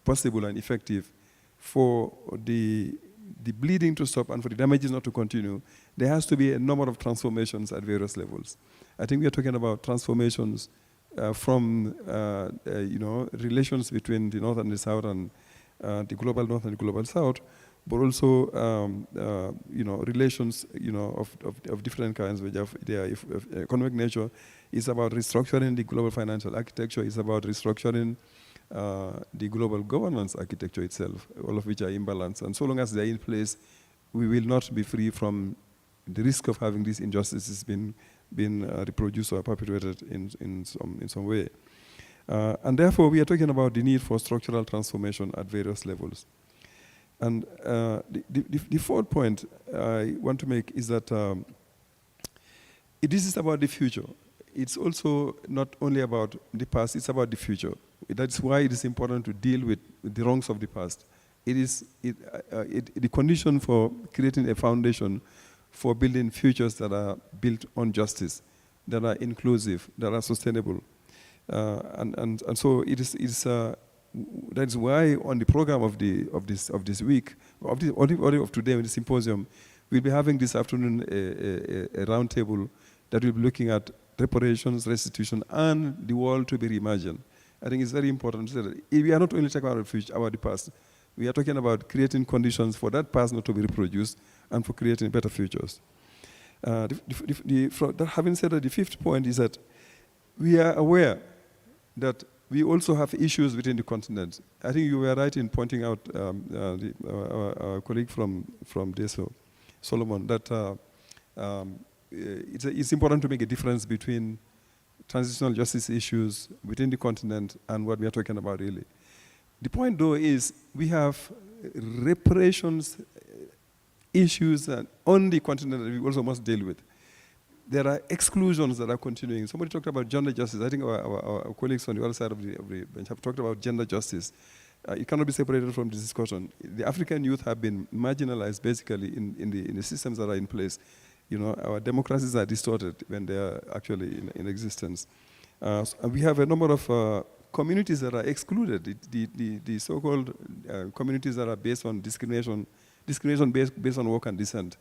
possible and effective, for the bleeding to stop and for the damages not to continue, there has to be a number of transformations at various levels. I think we are talking about transformations from relations between the North and the South and the global North and the global South, but also relations of different kinds, which have their economic nature. Is about restructuring the global financial architecture. It's about restructuring the global governance architecture itself, all of which are imbalanced. And so long as they're in place, we will not be free from the risk of having these injustices being reproduced or perpetuated in some way. And therefore, we are talking about the need for structural transformation at various levels. And the fourth point I want to make is that this is about the future. It's also not only about the past, it's about the future. That's why it is important to deal with the wrongs of the past. It is the condition for creating a foundation for building futures that are built on justice, that are inclusive, that are sustainable. And so it is that's why on the program of this week, of today, in the symposium, we'll be having this afternoon a roundtable that will be looking at reparations, restitution, and the world to be reimagined. I think it's very important to say that we are not only talking about the future, about the past. We are talking about creating conditions for that past not to be reproduced and for creating better futures. Having said that, the fifth point is that we are aware that we also have issues within the continent. I think you were right in pointing out our colleague from DESO, Solomon, that it's important to make a difference between transitional justice issues within the continent and what we are talking about really. The point though is we have reparations issues on the continent that we also must deal with. There are exclusions that are continuing. Somebody talked about gender justice. I think our colleagues on the other side of the bench have talked about gender justice. It cannot be separated from this discussion. The African youth have been marginalized basically in the systems that are in place. Our democracies are distorted when they are actually in existence. And we have a number of communities that are excluded. The so-called communities that are based on discrimination based on work and descent.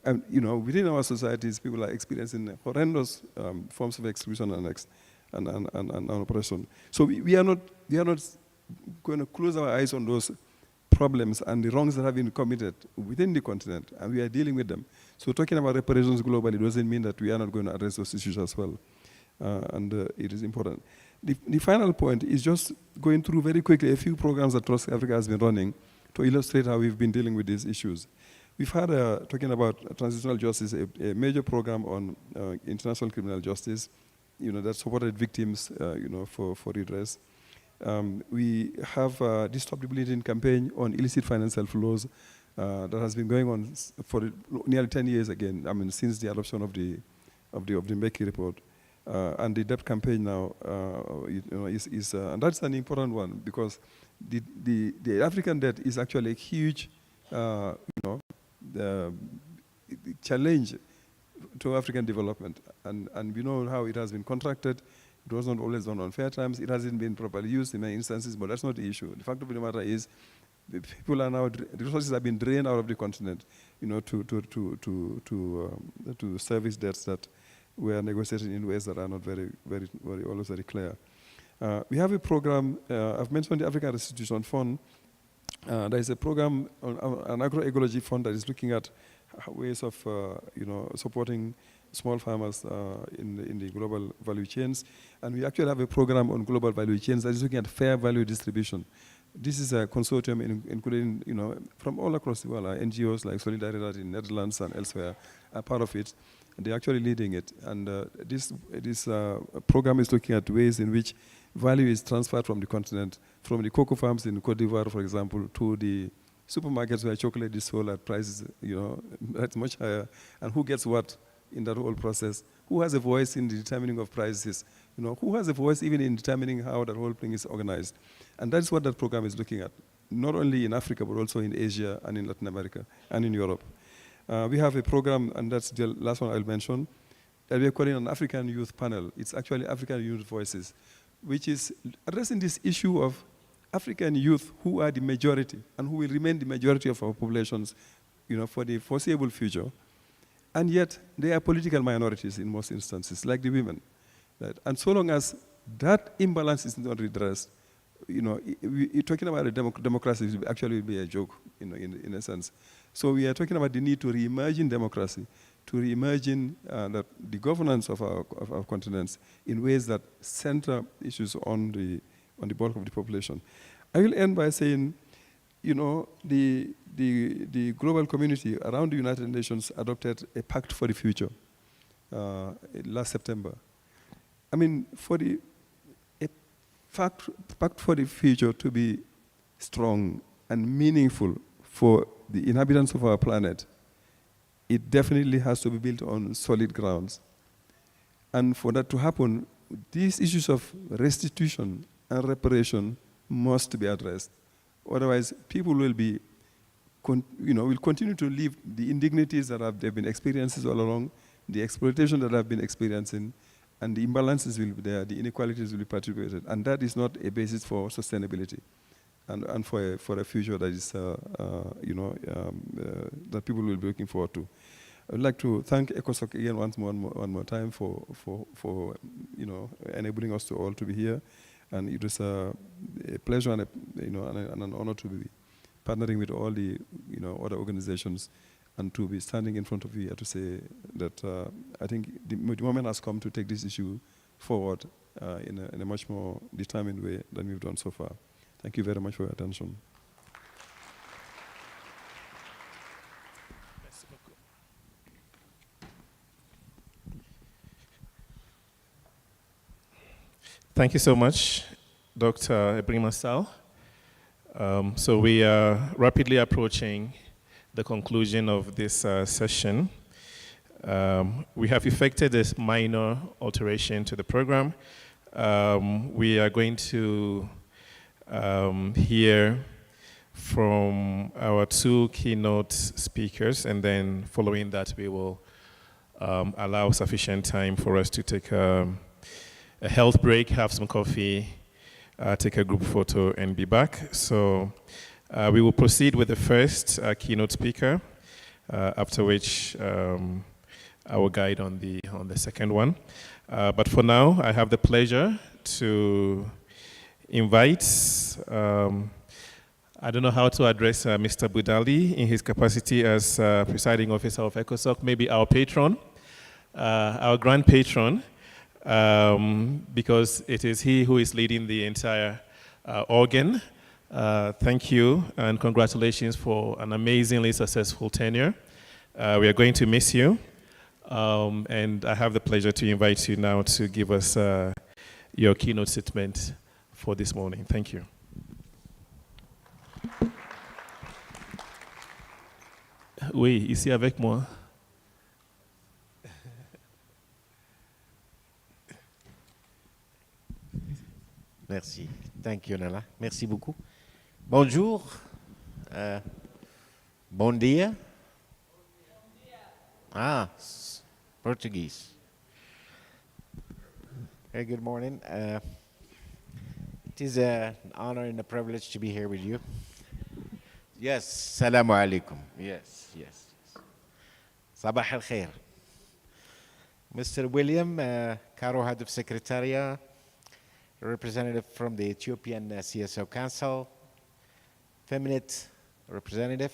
And within our societies, people are experiencing horrendous forms of exclusion and oppression. So we are not going to close our eyes on those problems and the wrongs that have been committed within the continent, and we are dealing with them. So talking about reparations globally doesn't mean that we are not going to address those issues as well. And it is important. The final point is just going through very quickly a few programs that Trust Africa has been running to illustrate how we've been dealing with these issues. We've had, talking about transitional justice, a major program on international criminal justice, that supported victims, for redress. We have the Stop the Bleeding campaign on illicit financial flows that has been going on for nearly 10 years again, since the adoption of the Mbeki report. And the debt campaign now, and that's an important one because the African debt is actually a huge, challenge to African development. And we know how it has been contracted. It was not always done on fair terms. It hasn't been properly used in many instances, but that's not the issue. The fact of the matter is, the people are now, the resources have been drained out of the continent, to service debts that were negotiated in ways that are not always very clear. We have a program, I've mentioned the African Restitution Fund. There is a program, an agroecology fund that is looking at ways of, supporting small farmers in the global value chains. And we actually have a program on global value chains that is looking at fair value distribution. This is a consortium including, from all across the world. NGOs like Solidaridad in Netherlands and elsewhere are part of it. They're actually leading it. And this program is looking at ways in which value is transferred from the continent, from the cocoa farms in Cote d'Ivoire, for example, to the supermarkets where chocolate is sold at prices, that's much higher, and who gets what in that whole process? Who has a voice in the determining of prices? Who has a voice even in determining how that whole thing is organized? And that's what that program is looking at, not only in Africa, but also in Asia and in Latin America and in Europe. We have a program, and that's the last one I'll mention, that we're calling an African Youth Panel. It's actually African Youth Voices, which is addressing this issue of African youth who are the majority and who will remain the majority of our populations, for the foreseeable future. And yet, they are political minorities in most instances, like the women. Right? And so long as that imbalance is not redressed, talking about a democracy actually will be a joke, in a sense. So we are talking about the need to reimagine democracy, to reimagine the governance of our continents in ways that center issues on the bulk of the population. I will end by saying, the global community around the United Nations adopted a pact for the future last September. I mean, a pact for the future to be strong and meaningful for the inhabitants of our planet, it definitely has to be built on solid grounds. And for that to happen, these issues of restitution and reparation must be addressed. Otherwise, people will will continue to live the indignities that they've been experiencing all along, the exploitation that I've been experiencing, and the imbalances will be there, the inequalities will be perpetuated. And that is not a basis for sustainability and for a future that is, that people will be looking forward to. I would like to thank ECOSOC again one more time for enabling us all to be here. And it was a pleasure and an honor to be partnering with all the other organizations and to be standing in front of you here to say that I think the moment has come to take this issue forward in a much more determined way than we've done so far. Thank you very much for your attention. Thank you so much, Dr. Ibrahim Sal. So we are rapidly approaching the conclusion of this session. We have effected a minor alteration to the program. We are going to hear from our two keynote speakers, and then following that, we will allow sufficient time for us to take a health break, have some coffee, take a group photo, and be back. So we will proceed with the first keynote speaker, after which I will guide on the second one. But for now, I have the pleasure to invite, I don't know how to address Mr. Budali in his capacity as presiding officer of ECOSOC, maybe our patron, our grand patron, because it is he who is leading the entire organ. Thank you and congratulations for an amazingly successful tenure. We are going to miss you. And I have the pleasure to invite you now to give us your keynote statement for this morning. Thank you. Oui, ici avec moi. Merci. Thank you, Nala. Merci beaucoup. Bonjour. Bon dia. Ah, Portuguese. Very good morning. It is an honor and a privilege to be here with you. Yes, salamu alaikum. Yes. Sabah al khair. Mr. William, Caro Head of Secretariat, representative from the Ethiopian CSO Council, Feminist representative,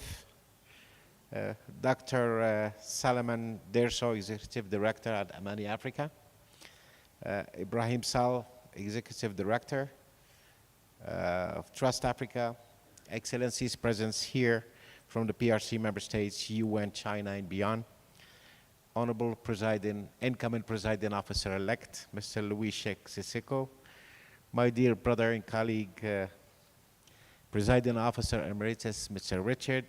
Dr. Salman Derso, Executive Director at Amani Africa, Ibrahim Sal, Executive Director of Trust Africa, Excellencies presence here from the PRC member states, UN, China, and beyond, Honorable Incoming Presiding Officer-elect, Mr. Louis Sheikh Sissoko, my dear brother and colleague, Presiding Officer Emeritus, Mr. Richard,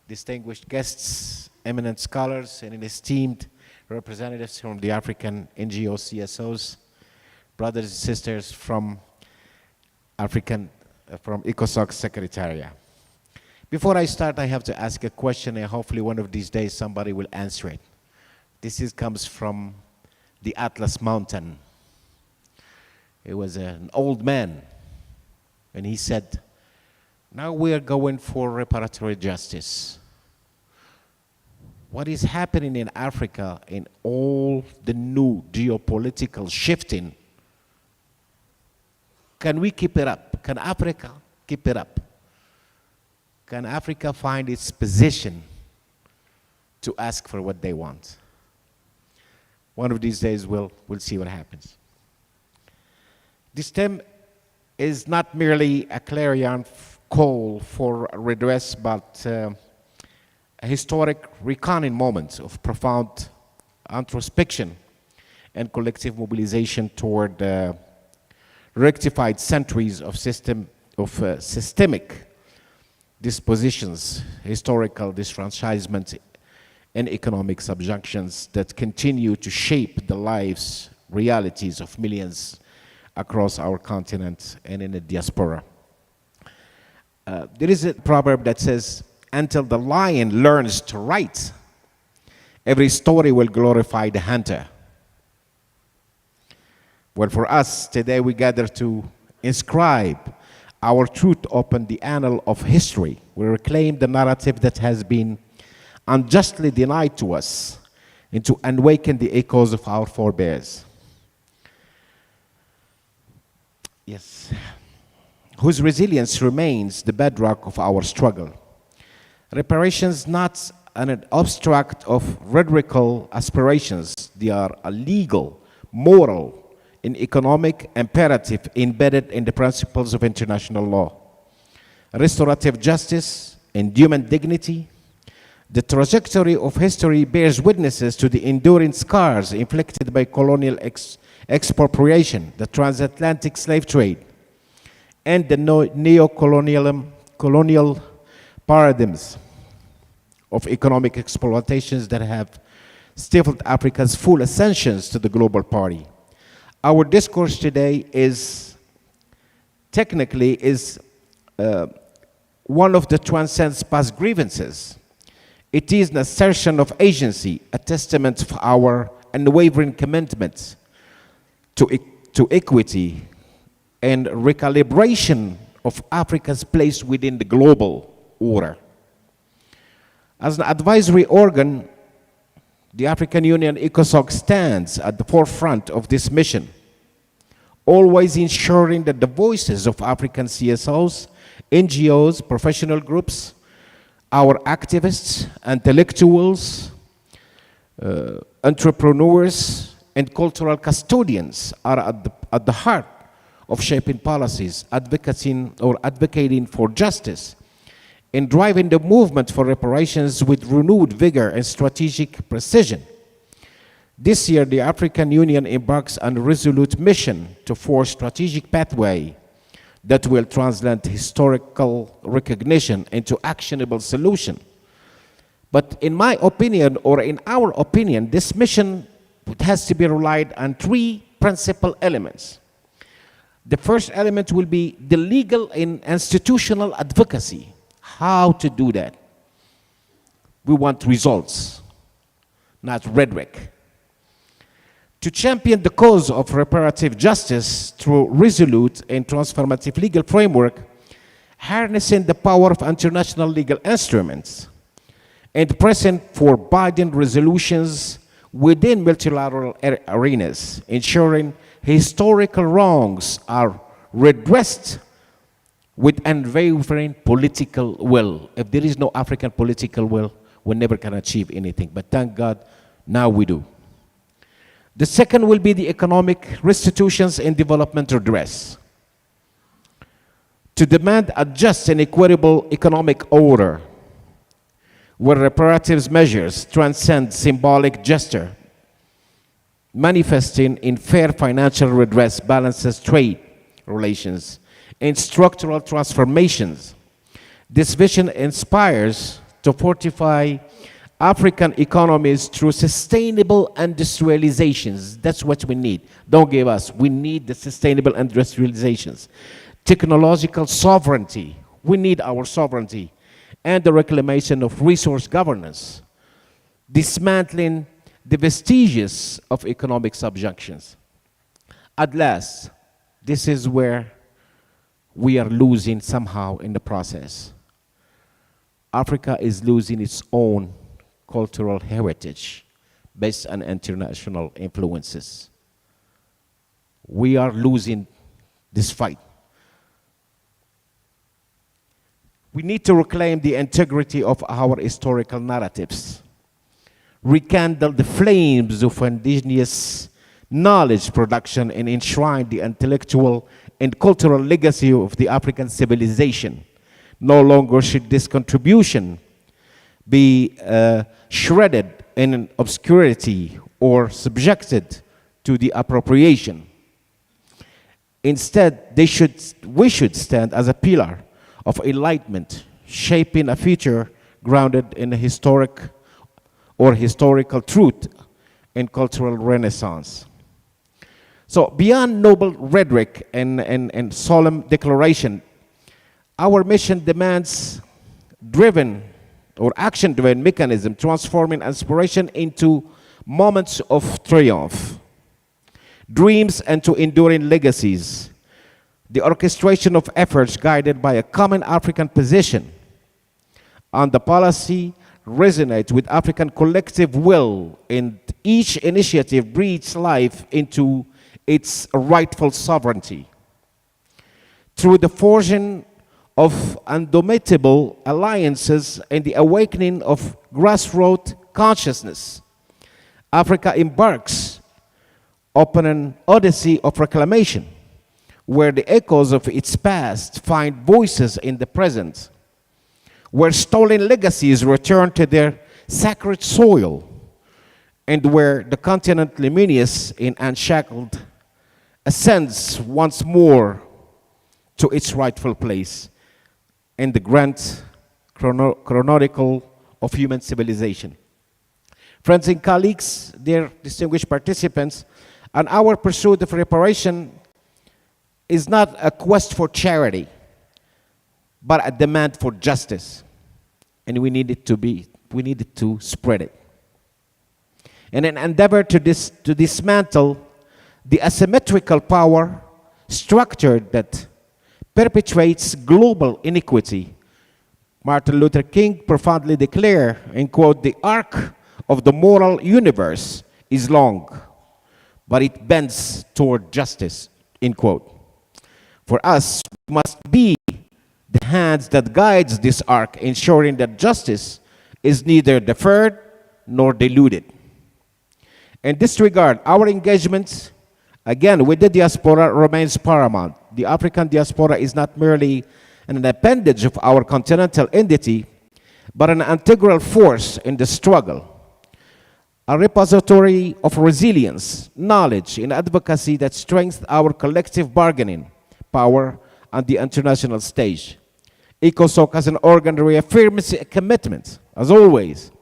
distinguished guests, eminent scholars, and esteemed representatives from the African NGO CSOs, brothers and sisters from ECOSOC Secretariat. Before I start, I have to ask a question, and hopefully one of these days somebody will answer it. This comes from the Atlas Mountain. It was an old man, and he said, now we are going for reparatory justice. What is happening in Africa in all the new geopolitical shifting? Can we keep it up? Can Africa keep it up? Can Africa find its position to ask for what they want? One of these days we'll see what happens. This theme is not merely a clarion call for redress, but a historic reckoning moment of profound introspection and collective mobilization toward rectified centuries of systemic dispositions, historical disfranchisement, and economic subjunctions that continue to shape the lives, realities of millions across our continent and in the diaspora. There is a proverb that says, until the lion learns to write, every story will glorify the hunter. Well, for us, today we gather to inscribe our truth upon the annal of history. We reclaim the narrative that has been unjustly denied to us and to awaken the echoes of our forebears. Yes. Whose resilience remains the bedrock of our struggle. Reparations not an abstract of rhetorical aspirations. They are a legal, moral, and economic imperative embedded in the principles of international law. Restorative justice and human dignity. The trajectory of history bears witnesses to the enduring scars inflicted by colonial expropriation, the transatlantic slave trade, and the neo-colonial paradigms of economic exploitations that have stifled Africa's full ascensions to the global party. Our discourse today is technically one of the transcends past grievances. It is an assertion of agency, a testament of our unwavering commitment to equity and recalibration of Africa's place within the global order. As an advisory organ, the African Union ECOSOC stands at the forefront of this mission, always ensuring that the voices of African CSOs, NGOs, professional groups, our activists, intellectuals, entrepreneurs, and cultural custodians are at the heart of shaping policies, advocating for justice, and driving the movement for reparations with renewed vigor and strategic precision. This year, the African Union embarks on a resolute mission to forge strategic pathway that will translate historical recognition into actionable solution. But in my opinion, or in our opinion, this mission has to be relied on three principal elements. The first element will be the legal and institutional advocacy. How to do that? We want results, not rhetoric. To champion the cause of reparative justice through resolute and transformative legal framework, harnessing the power of international legal instruments, and pressing for binding resolutions within multilateral arenas, ensuring historical wrongs are redressed with unwavering political will. If there is no African political will, we never can achieve anything. But thank God, now we do. The second will be the economic restitutions and development redress. To demand a just and equitable economic order, where reparative measures transcend symbolic gesture, manifesting in fair financial redress, balances trade relations, and structural transformations. This vision inspires to fortify African economies through sustainable industrializations. That's what we need. Don't give us. We need the sustainable industrializations. Technological sovereignty. We need our sovereignty. And the reclamation of resource governance. Dismantling the vestiges of economic subjunctions. At last, this is where we are losing somehow in the process. Africa is losing its own cultural heritage based on international influences. We are losing this fight. We need to reclaim the integrity of our historical narratives, rekindle the flames of indigenous knowledge production, and enshrine the intellectual and cultural legacy of the African civilization. No longer should this contribution be shredded in obscurity or subjected to the appropriation. Instead, we should stand as a pillar of enlightenment, shaping a future grounded in a historical truth and cultural renaissance. So beyond noble rhetoric and solemn declaration, our mission demands action-driven mechanism, transforming inspiration into moments of triumph, dreams into enduring legacies, the orchestration of efforts guided by a common African position on the policy resonates with African collective will, and each initiative breathes life into its rightful sovereignty. Through the forging of indomitable alliances and the awakening of grassroots consciousness, Africa embarks upon an odyssey of reclamation, where the echoes of its past find voices in the present, where stolen legacies return to their sacred soil, and where the continent luminous and unshackled ascends once more to its rightful place in the grand chronological of human civilization. Friends and colleagues, dear distinguished participants, and our pursuit of reparation is not a quest for charity, but a demand for justice. And we need it to spread it. In an endeavor to dismantle the asymmetrical power structure that perpetuates global inequity, Martin Luther King profoundly declared, and quote, "The arc of the moral universe is long, but it bends toward justice," end quote. For us, we must be the hands that guides this arc, ensuring that justice is neither deferred nor diluted. In this regard, our engagement, again, with the diaspora remains paramount. The African diaspora is not merely an appendage of our continental entity, but an integral force in the struggle, a repository of resilience, knowledge, and advocacy that strengthens our collective bargaining power on the international stage. ECOSOC as an organ reaffirms a commitment, as always,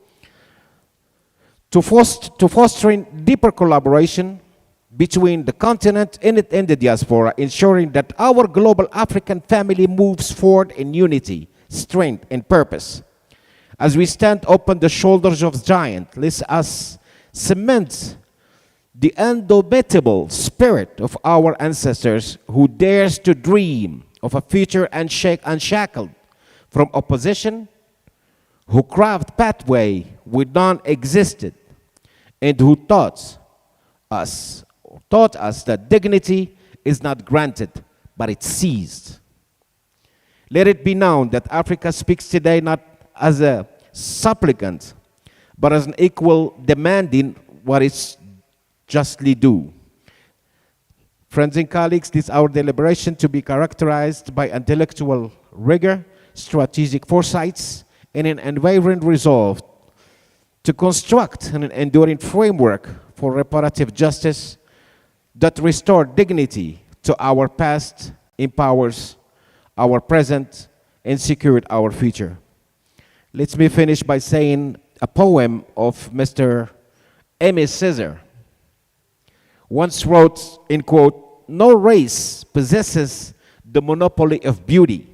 to fostering deeper collaboration between the continent and the diaspora, ensuring that our global African family moves forward in unity, strength, and purpose. As we stand upon the shoulders of giants, let us cement the indomitable spirit of our ancestors who dares to dream of a future unshackled from opposition, who craft pathway we non-existed, and who taught us that dignity is not granted, but it's seized. Let it be known that Africa speaks today not as a supplicant, but as an equal demanding what is justly due. Friends and colleagues, this is our deliberation to be characterized by intellectual rigor, strategic foresights, and an unwavering resolve to construct an enduring framework for reparative justice that restores dignity to our past, empowers our present, and secure our future. Let me finish by saying a poem of Mr. Aimé Césaire. Once wrote, in quote, "No race possesses the monopoly of beauty,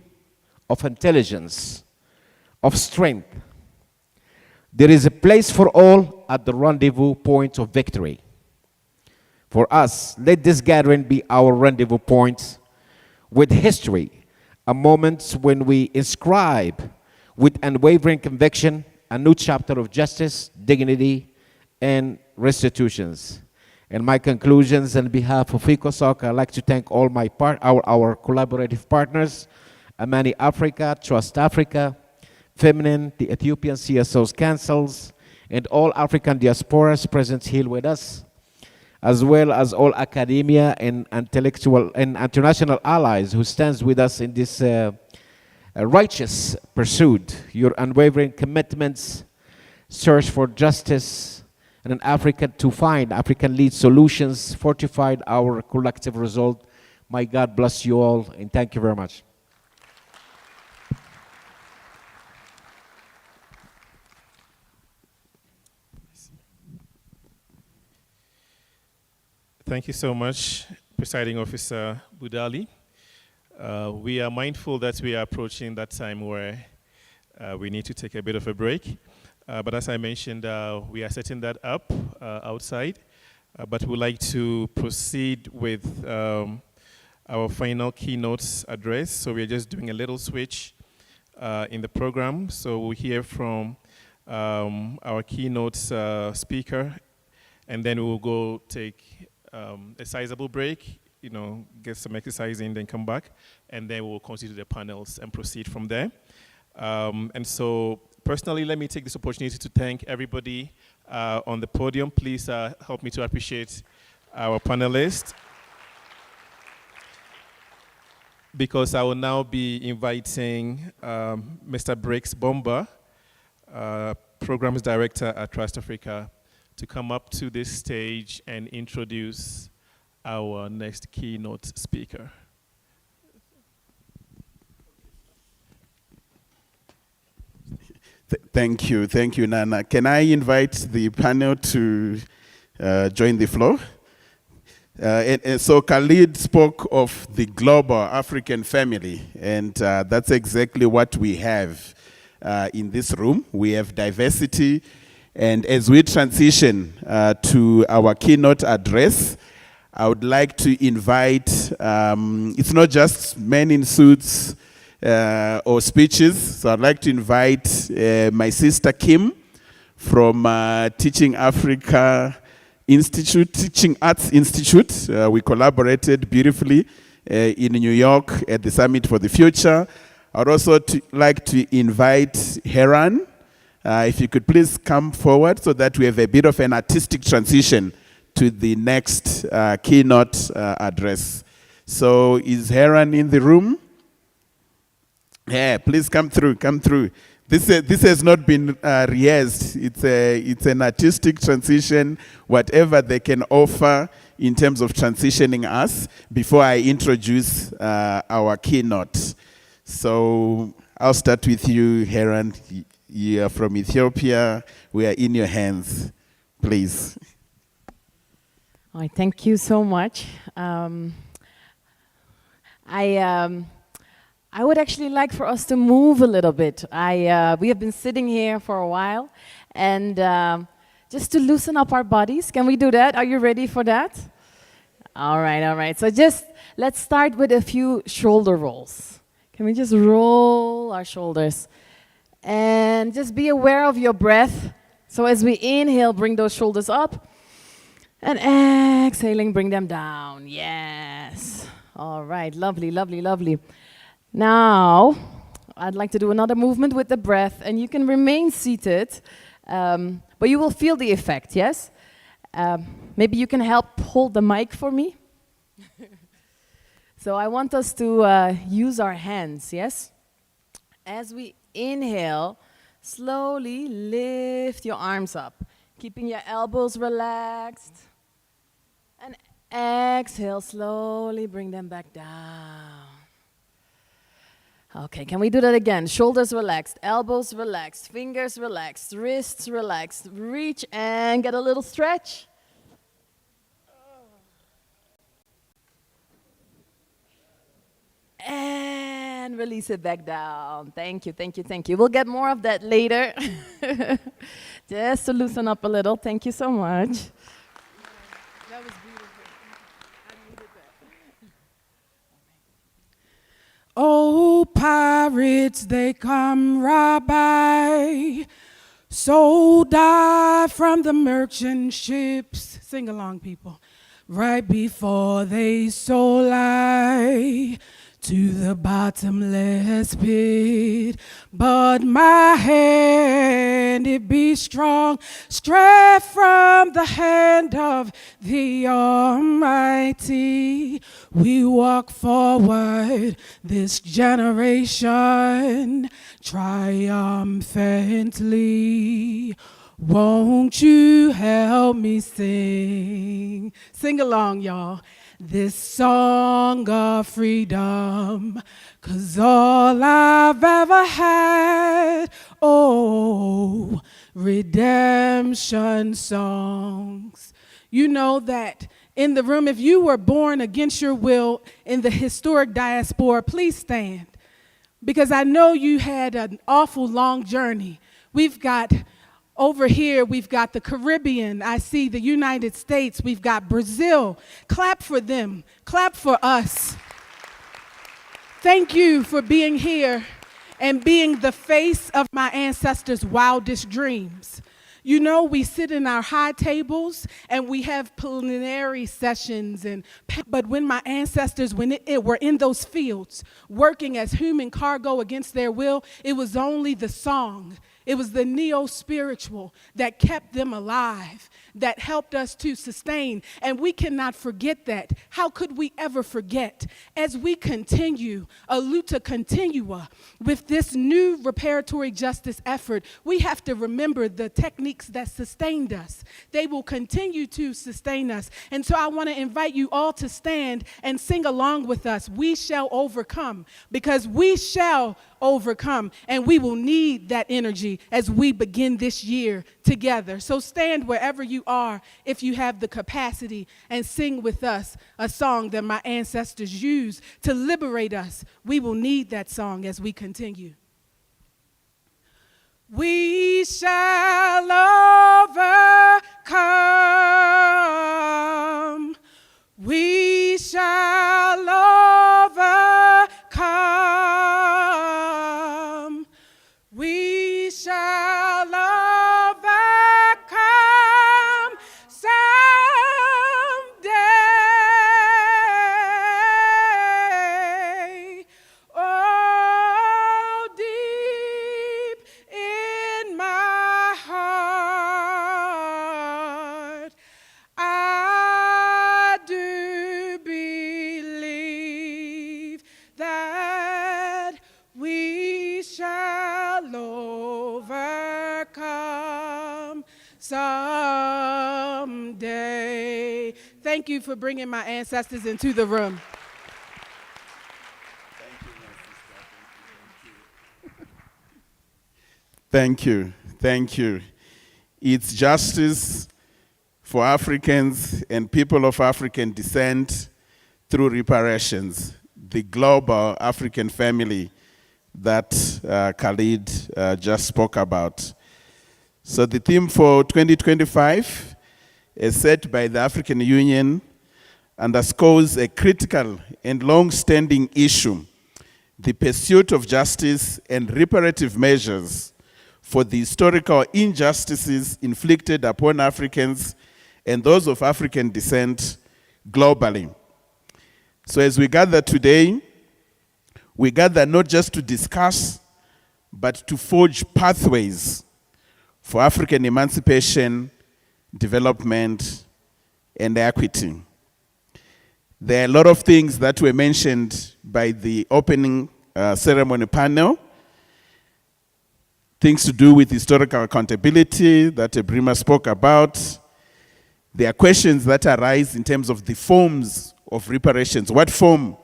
of intelligence, of strength. There is a place for all at the rendezvous point of victory. For us, let this gathering be our rendezvous point with history, a moment when we inscribe with unwavering conviction a new chapter of justice, dignity, and restitutions." And my conclusions on behalf of ECOSOC, I'd like to thank all my our collaborative partners, Amani Africa, Trust Africa, Feminist, the Ethiopian CSO's councils, and all African diasporas present here with us, as well as all academia and intellectual and international allies who stands with us in this righteous pursuit. Your unwavering commitments, search for justice, and an Africa to find African-led solutions fortified our collective result. My God bless you all, and thank you very much. Thank you so much, Presiding Officer Budali. We are mindful that we are approaching that time where we need to take a bit of a break. But as I mentioned, we are setting that up outside. But we'd like to proceed with our final keynote address. So we're just doing a little switch in the program. So we'll hear from our keynote speaker, and then we'll go take a sizable break, you know, get some exercise in, then come back, and then we'll continue the panels and proceed from there. And so personally, let me take this opportunity to thank everybody on the podium. Please help me to appreciate our panelists, because I will now be inviting Mr. Briggs Bomba, Programs Director at Trust Africa, to come up to this stage and introduce our next keynote speaker. Thank you, Nana. Can I invite the panel to join the floor? And so Khalid spoke of the global African family, and that's exactly what we have in this room. We have diversity, and as we transition to our keynote address, I would like to invite, it's not just men in suits or speeches, so I'd like to invite my sister Kim from Teaching Africa Institute, Teaching Arts Institute. We collaborated beautifully in New York at the Summit for the Future. I'd also like to invite Heran. If you could please come forward so that we have a bit of an artistic transition to the next keynote address. So is Heran in the room? Yeah, please come through, come through. This has not been rehearsed. It's an artistic transition, whatever they can offer in terms of transitioning us before I introduce our keynote. So I'll start with you, Heran. You are from Ethiopia. We are in your hands. Please. All right, thank you so much. I would actually like for us to move a little bit. We have been sitting here for a while, and just to loosen up our bodies. Can we do that? Are you ready for that? All right, all right. So just let's start with a few shoulder rolls. Can we just roll our shoulders? And just be aware of your breath. So as we inhale, bring those shoulders up. And exhaling, bring them down. Yes. All right, lovely, lovely, lovely. Now, I'd like to do another movement with the breath, and you can remain seated, but you will feel the effect, yes? Maybe you can help hold the mic for me. So I want us to use our hands, yes? As we inhale, slowly lift your arms up, keeping your elbows relaxed. And exhale, slowly bring them back down. Okay, can we do that again? Shoulders relaxed, elbows relaxed, fingers relaxed, wrists relaxed. Reach and get a little stretch. And release it back down. Thank you, thank you, thank you. We'll get more of that later. Just to loosen up a little. Thank you so much. That was beautiful. I needed that. Oh, pirates, they come right by, sold I from the merchant ships. Sing along, people. Right before they sold I to the bottomless pit, but my hand it be strong, straight from the hand of the Almighty. We walk forward this generation triumphantly. Won't you help me sing? Sing along, y'all. This song of freedom, 'cause all I've ever had, oh, redemption songs. You know that in the room, if you were born against your will in the historic diaspora, please stand, because I know you had an awful long journey. We've got over here, we've got the Caribbean. I see the United States. We've got Brazil. Clap for them. Clap for us. Thank you for being here and being the face of my ancestors' wildest dreams. You know, we sit in our high tables and we have plenary sessions, but when my ancestors, when it were in those fields, working as human cargo against their will, it was only the song. It was the neo-spiritual that kept them alive, that helped us to sustain, and we cannot forget that. How could we ever forget? As we continue, a luta continua, with this new reparatory justice effort, we have to remember the techniques that sustained us. They will continue to sustain us. And so I want to invite you all to stand and sing along with us. We shall overcome, because we shall overcome, and we will need that energy as we begin this year together. So stand wherever you are if you have the capacity and sing with us a song that my ancestors used to liberate us. We will need that song as we continue. We shall overcome. We shall overcome. We shall overcome someday. Oh, deep in my heart, I do believe that we shall overcome someday. Thank you for bringing my ancestors into the room. Thank you. Thank you. It's justice for Africans and people of African descent through reparations, the global African family that Khalid just spoke about. So the theme for 2025, as set by the African Union, underscores a critical and long-standing issue, the pursuit of justice and reparative measures for the historical injustices inflicted upon Africans and those of African descent globally. So as we gather today, we gather not just to discuss, but to forge pathways for African emancipation, development, and equity. There are a lot of things that were mentioned by the opening ceremony panel. Things to do with historical accountability that Ebrima spoke about. There are questions that arise in terms of the forms of reparations. What form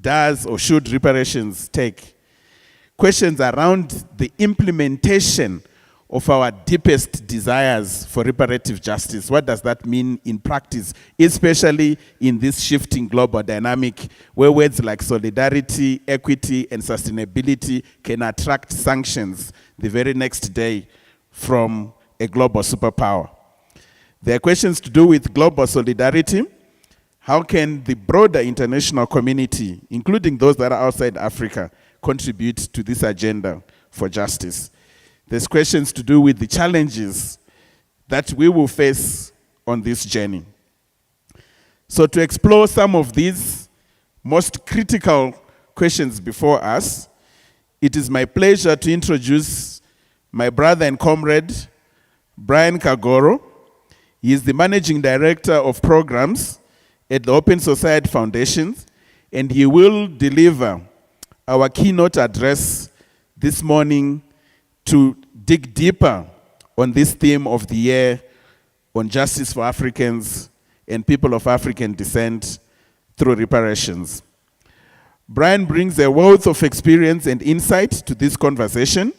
does or should reparations take? Questions around the implementation of our deepest desires for reparative justice. What does that mean in practice, especially in this shifting global dynamic where words like solidarity, equity, and sustainability can attract sanctions the very next day from a global superpower? There are questions to do with global solidarity. How can the broader international community, including those that are outside Africa, contribute to this agenda for justice? There's questions to do with the challenges that we will face on this journey. So to explore some of these most critical questions before us, it is my pleasure to introduce my brother and comrade, Brian Kagoro. He is the Managing Director of Programs at the Open Society Foundation, and he will deliver our keynote address this morning to dig deeper on this theme of the year on justice for Africans and people of African descent through reparations. Brian brings a wealth of experience and insight to this conversation,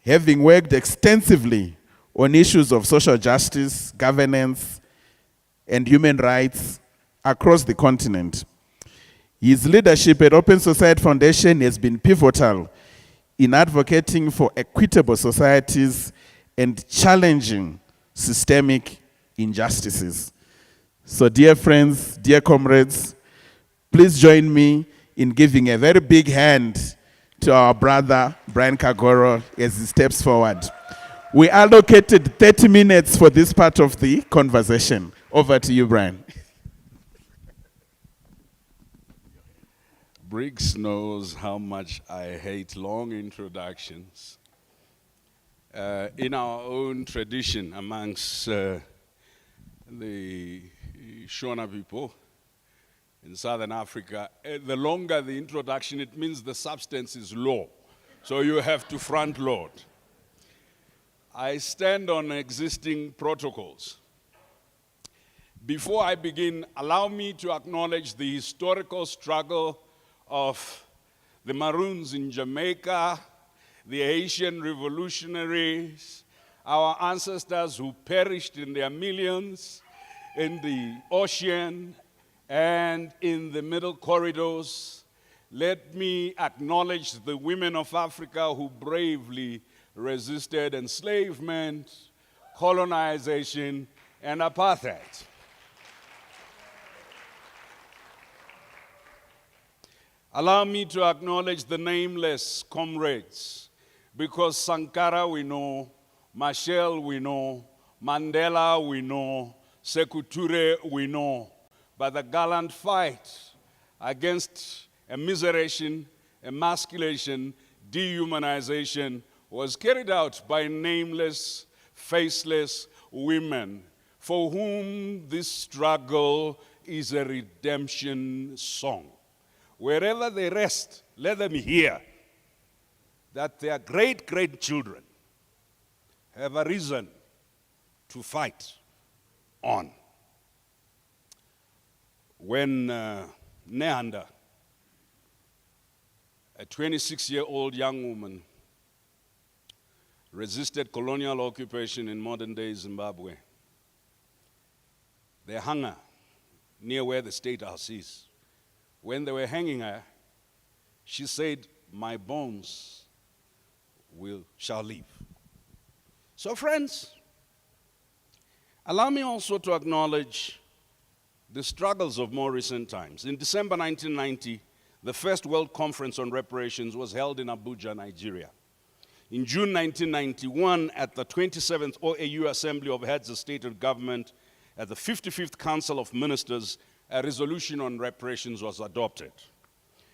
having worked extensively on issues of social justice, governance, and human rights across the continent. His leadership at Open Society Foundation has been pivotal in advocating for equitable societies and challenging systemic injustices. So dear friends, dear comrades, please join me in giving a very big hand to our brother, Brian Kagoro, as he steps forward. We allocated 30 minutes for this part of the conversation. Over to you, Brian. Briggs knows how much I hate long introductions. In our own tradition amongst the Shona people in Southern Africa, the longer the introduction, it means the substance is low. So you have to front load. I stand on existing protocols. Before I begin, allow me to acknowledge the historical struggle of the Maroons in Jamaica, the Haitian revolutionaries, our ancestors who perished in their millions in the ocean and in the middle corridors. Let me acknowledge the women of Africa who bravely resisted enslavement, colonization, and apartheid. Allow me to acknowledge the nameless comrades, because Sankara we know, Machel we know, Mandela we know, Sekou Touré we know, but the gallant fight against immiseration, emasculation, dehumanization was carried out by nameless, faceless women for whom this struggle is a redemption song. Wherever they rest, let them hear that their great-grandchildren have a reason to fight on. When Nehanda, a 26-year-old young woman, resisted colonial occupation in modern-day Zimbabwe, they hung her near where the State House is. When they were hanging her, she said, "My bones shall live." So friends, allow me also to acknowledge the struggles of more recent times. In December 1990, the first World Conference on Reparations was held in Abuja, Nigeria. In June 1991, at the 27th OAU Assembly of Heads of State and Government, at the 55th Council of Ministers, a resolution on reparations was adopted.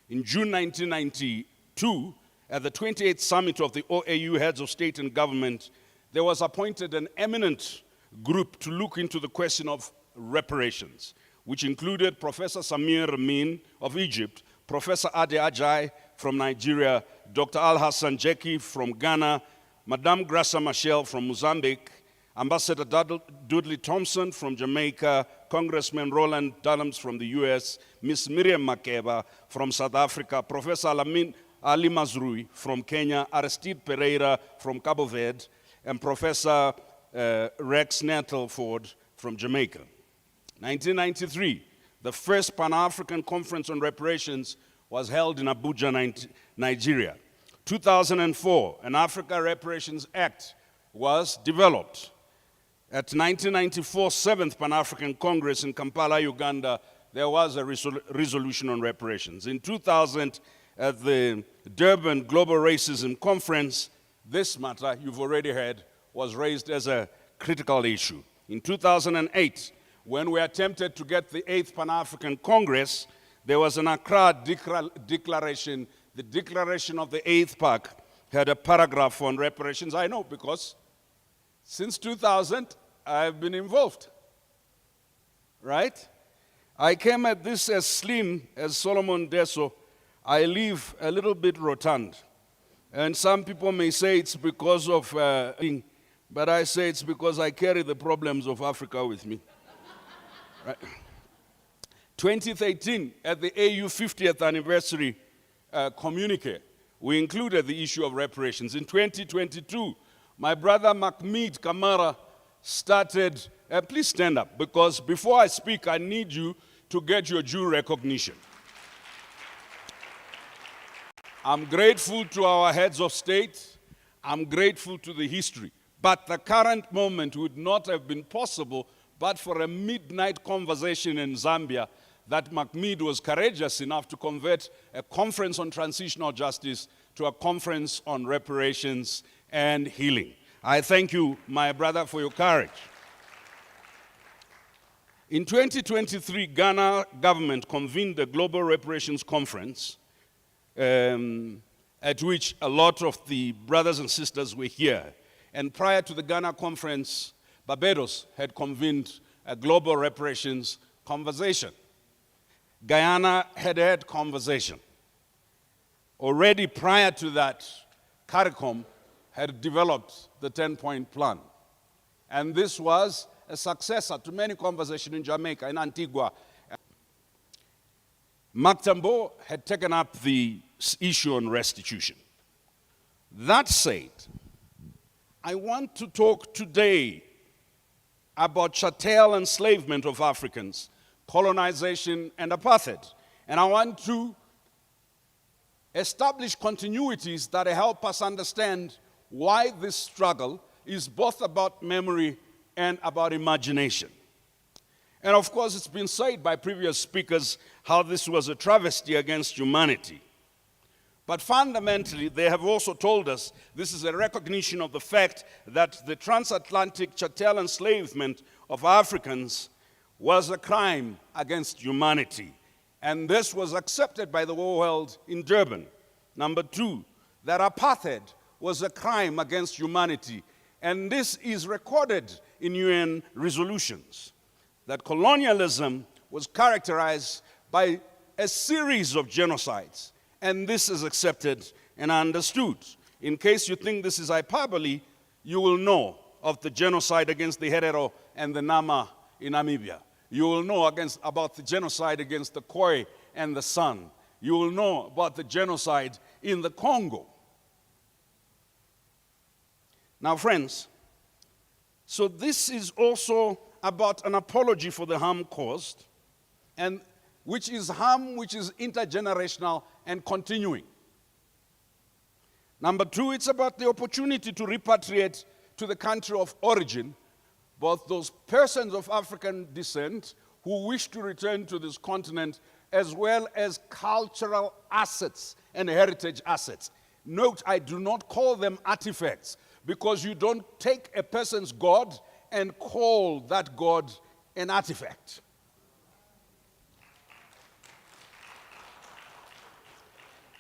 In June 1992, at the 28th Summit of the OAU Heads of State and Government, there was appointed an eminent group to look into the question of reparations, which included Professor Samir Amin of Egypt, Professor Ade Ajay from Nigeria, Dr. Al-Hassan Jeki from Ghana, Madame Graça Machel from Mozambique, Ambassador Dudley Thompson from Jamaica, Congressman Roland Dallums from the US, Ms. Miriam Makeba from South Africa, Professor Alamin Ali Mazrui from Kenya, Aristide Pereira from Cabo Verde, and Professor Rex Nettleford from Jamaica. 1993, the first Pan-African Conference on Reparations was held in Abuja, Nigeria. 2004, an Africa Reparations Act was developed. At 1994 7th Pan-African Congress in Kampala, Uganda, there was a resolution on reparations. In 2000, at the Durban Global Racism Conference, this matter, you've already heard, was raised as a critical issue. In 2008, when we attempted to get the 8th Pan-African Congress, there was an Accra declaration. The declaration of the 8th PAC had a paragraph on reparations. I know because since 2000, I've been involved, right? I came at this as slim as Solomon Deso. I live a little bit rotund. And some people may say it's because of, but I say it's because I carry the problems of Africa with me. Right. 2013, at the AU 50th anniversary communique, we included the issue of reparations. In 2022, my brother Mahmoud Kamara started, please stand up, because before I speak, I need you to get your due recognition. I'm grateful to our heads of state. I'm grateful to the history. But the current moment would not have been possible but for a midnight conversation in Zambia that Mahmoud was courageous enough to convert a conference on transitional justice to a conference on reparations and healing. I thank you, my brother, for your courage. In 2023, Ghana government convened a global reparations conference at which a lot of the brothers and sisters were here. And prior to the Ghana conference, Barbados had convened a global reparations conversation. Guyana had had conversation. Already prior to that, CARICOM had developed the 10-point plan. And this was a successor to many conversations in Jamaica, in Antigua. Mactambo had taken up the issue on restitution. That said, I want to talk today about chattel enslavement of Africans, colonization and apartheid. And I want to establish continuities that help us understand why this struggle is both about memory and about imagination. And of course, it's been said by previous speakers how this was a travesty against humanity. But fundamentally, they have also told us this is a recognition of the fact that the transatlantic chattel enslavement of Africans was a crime against humanity. And this was accepted by the whole world in Durban. Number two, that apartheid was a crime against humanity. And this is recorded in UN resolutions. That colonialism was characterized by a series of genocides. And this is accepted and understood. In case you think this is hyperbole, you will know of the genocide against the Herero and the Nama in Namibia. You will know about the genocide against the Khoi and the San. You will know about the genocide in the Congo. Now, friends, so this is also about an apology for the harm caused, and which is harm which is intergenerational and continuing. Number two, it's about the opportunity to repatriate to the country of origin both those persons of African descent who wish to return to this continent, as well as cultural assets and heritage assets. Note, I do not call them artifacts, because you don't take a person's God and call that God an artifact.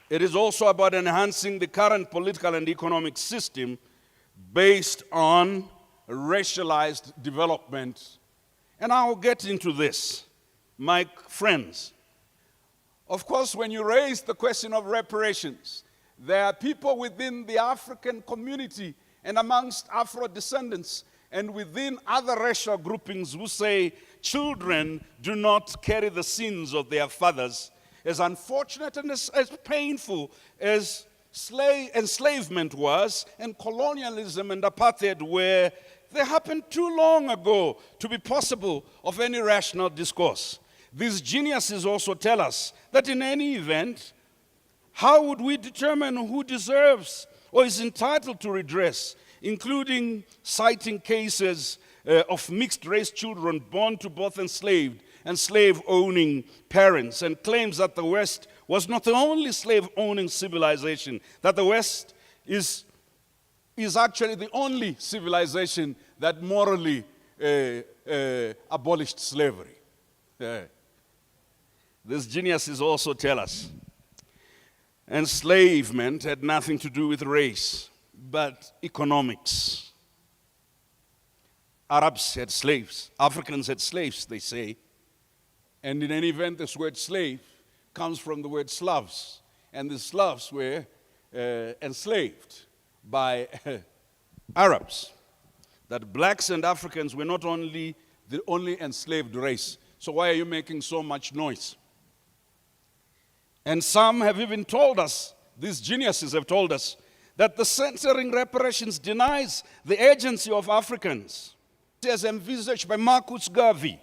It is also about enhancing the current political and economic system based on racialized development. And I'll get into this, my friends. Of course, when you raise the question of reparations, there are people within the African community and amongst Afro descendants and within other racial groupings who say children do not carry the sins of their fathers, as unfortunate and as painful as enslavement was, and colonialism and apartheid were, they happened too long ago to be possible of any rational discourse. These geniuses also tell us that in any event, how would we determine who deserves or is entitled to redress, including citing cases of mixed-race children born to both enslaved and slave-owning parents, and claims that the West was not the only slave-owning civilization, that the West is actually the only civilization that morally abolished slavery. These geniuses also tell us enslavement had nothing to do with race, but economics. Arabs had slaves, Africans had slaves, they say. And in any event, this word slave comes from the word Slavs. And the Slavs were enslaved by Arabs. That blacks and Africans were not only the only enslaved race. So why are you making so much noise? And some have even told us, these geniuses have told us, that the censoring reparations denies the agency of Africans, as envisaged by Marcus Garvey,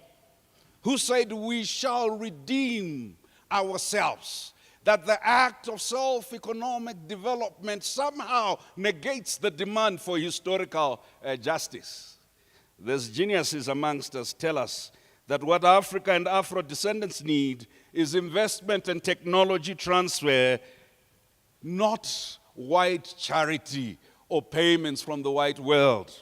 who said we shall redeem ourselves, that the act of self-economic development somehow negates the demand for historical justice. These geniuses amongst us tell us that what Africa and Afro-descendants need is investment and technology transfer, not white charity or payments from the white world.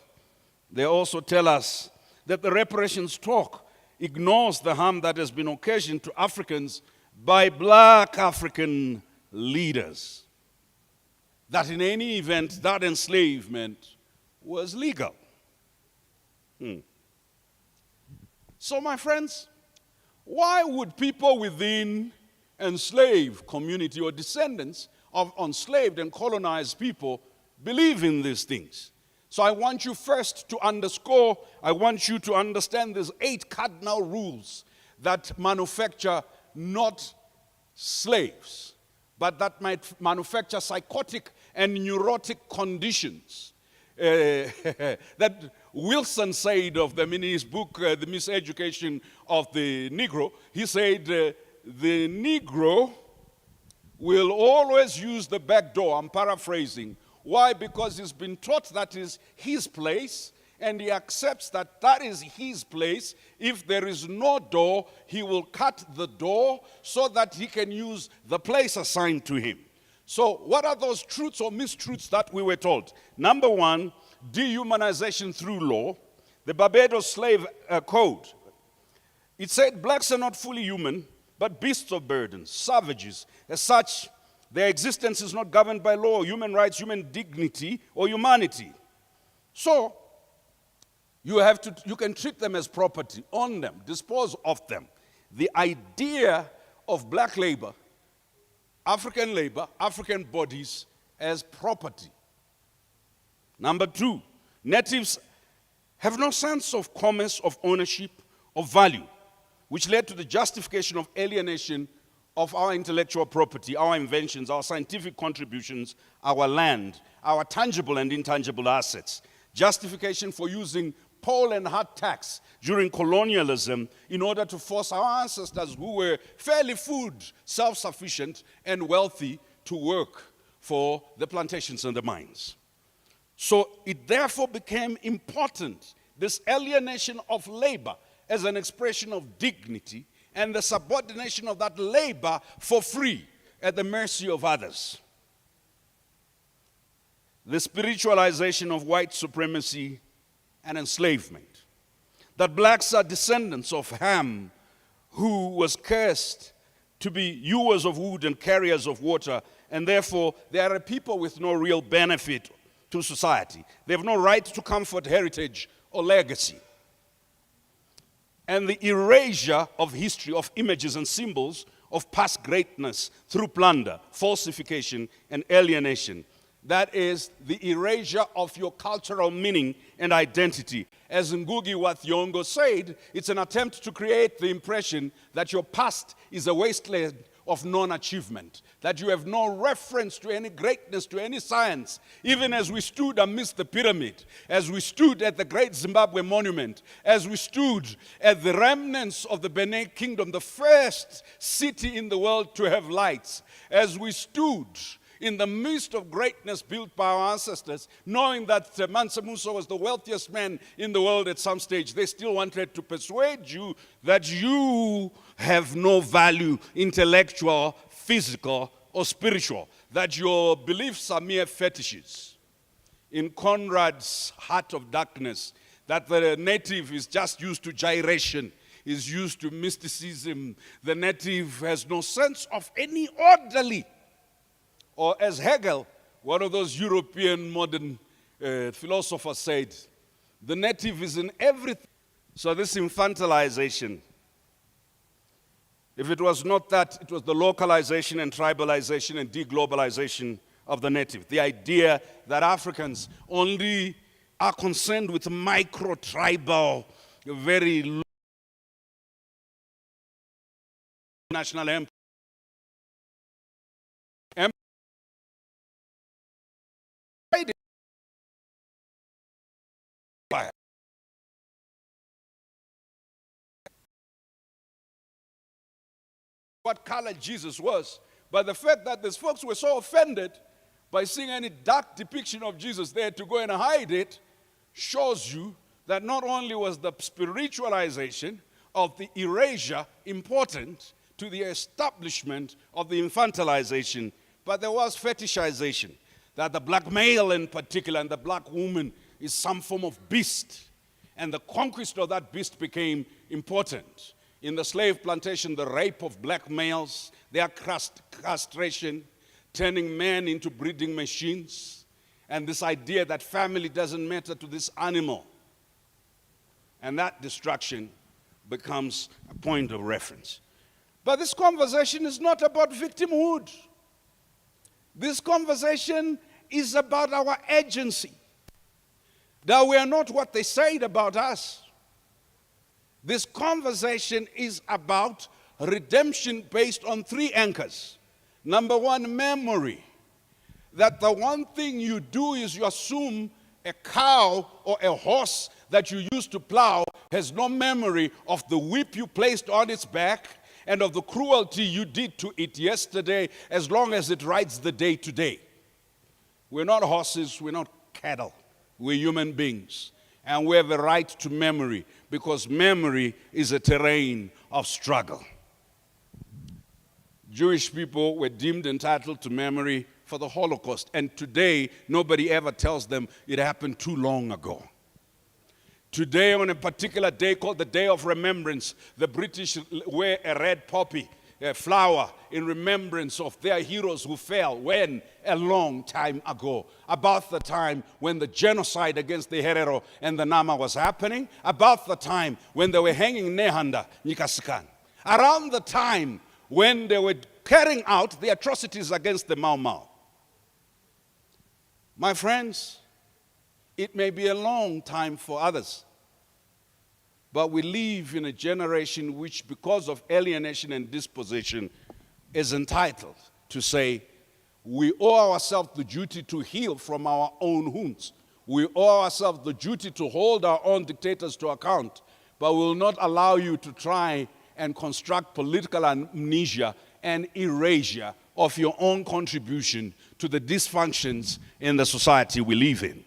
They also tell us that the reparations talk ignores the harm that has been occasioned to Africans by black African leaders. That in any event, that enslavement was legal. So my friends, why would people within enslaved community or descendants of enslaved and colonized people believe in these things? So I want you first to underscore, I want you to understand these 8 cardinal rules that manufacture not slaves, but that might manufacture psychotic and neurotic conditions. That Wilson said of them in his book, The Miseducation of the Negro. He said, the Negro will always use the back door. I'm paraphrasing. Why? Because he's been taught that is his place, and he accepts that that is his place. If there is no door, he will cut the door so that he can use the place assigned to him. So what are those truths or mistruths that we were told? Number 1, dehumanization through law. The Barbados Slave Code. It said blacks are not fully human, but beasts of burden, savages. As such, their existence is not governed by law, human rights, human dignity, or humanity. So, you can treat them as property, own them, dispose of them. The idea of black labor, African bodies as property. Number 2, natives have no sense of commerce, of ownership, of value, which led to the justification of alienation of our intellectual property, our inventions, our scientific contributions, our land, our tangible and intangible assets. Justification for using poll and hard tax during colonialism in order to force our ancestors who were fairly food self-sufficient and wealthy to work for the plantations and the mines. So it therefore became important, this alienation of labor as an expression of dignity and the subordination of that labor for free at the mercy of others. The spiritualization of white supremacy and enslavement. That blacks are descendants of Ham, who was cursed to be hewers of wood and carriers of water, and therefore they are a people with no real benefit to society. They have no right to comfort, heritage, or legacy. And the erasure of history, of images and symbols of past greatness through plunder, falsification, and alienation. That is the erasure of your cultural meaning and identity. As Ngugi wa Thiong'o said, it's an attempt to create the impression that your past is a wasteland of non-achievement, that you have no reference to any greatness, to any science. Even as we stood amidst the pyramid, as we stood at the great Zimbabwe monument, as we stood at the remnants of the Benin Kingdom, the first city in the world to have lights, as we stood in the midst of greatness built by our ancestors, knowing that Mansa Musa was the wealthiest man in the world at some stage, they still wanted to persuade you that you have no value, intellectual, physical, or spiritual, that your beliefs are mere fetishes. In Conrad's Heart of Darkness, that the native is just used to gyration, is used to mysticism. The native has no sense of any orderly. Or as Hegel, one of those European modern philosophers said, the native is in everything. So this infantilization, if it was not that, it was the localization and tribalization and deglobalization of the native. The idea that Africans only are concerned with micro-tribal, very low national empire. What color Jesus was, but the fact that these folks were so offended by seeing any dark depiction of Jesus there to go and hide it shows you that not only was the spiritualization of the erasure important to the establishment of the infantilization, but there was fetishization, that the black male in particular and the black woman is some form of beast, and the conquest of that beast became important. In the slave plantation, the rape of black males, their castration, turning men into breeding machines, and this idea that family doesn't matter to this animal. And that destruction becomes a point of reference. But this conversation is not about victimhood. This conversation is about our agency. That we are not what they said about us. This conversation is about redemption based on three anchors. Number one, memory. That the one thing you do is you assume a cow or a horse that you used to plow has no memory of the whip you placed on its back and of the cruelty you did to it yesterday, as long as it rides the day to day. We're not horses, we're not cattle, we're human beings. And we have a right to memory, because memory is a terrain of struggle. Jewish people were deemed entitled to memory for the Holocaust, and today nobody ever tells them it happened too long ago. Today, on a particular day called the Day of Remembrance, the British wear a red poppy, a flower, in remembrance of their heroes who fell when? A long time ago. About the time when the genocide against the Herero and the Nama was happening. About the time when they were hanging Nehanda, Nikasikan. Around the time when they were carrying out the atrocities against the Mau Mau. My friends, it may be a long time for others, but we live in a generation which, because of alienation and dispossession, is entitled to say, we owe ourselves the duty to heal from our own wounds. We owe ourselves the duty to hold our own dictators to account, but we will not allow you to try and construct political amnesia and erasure of your own contribution to the dysfunctions in the society we live in.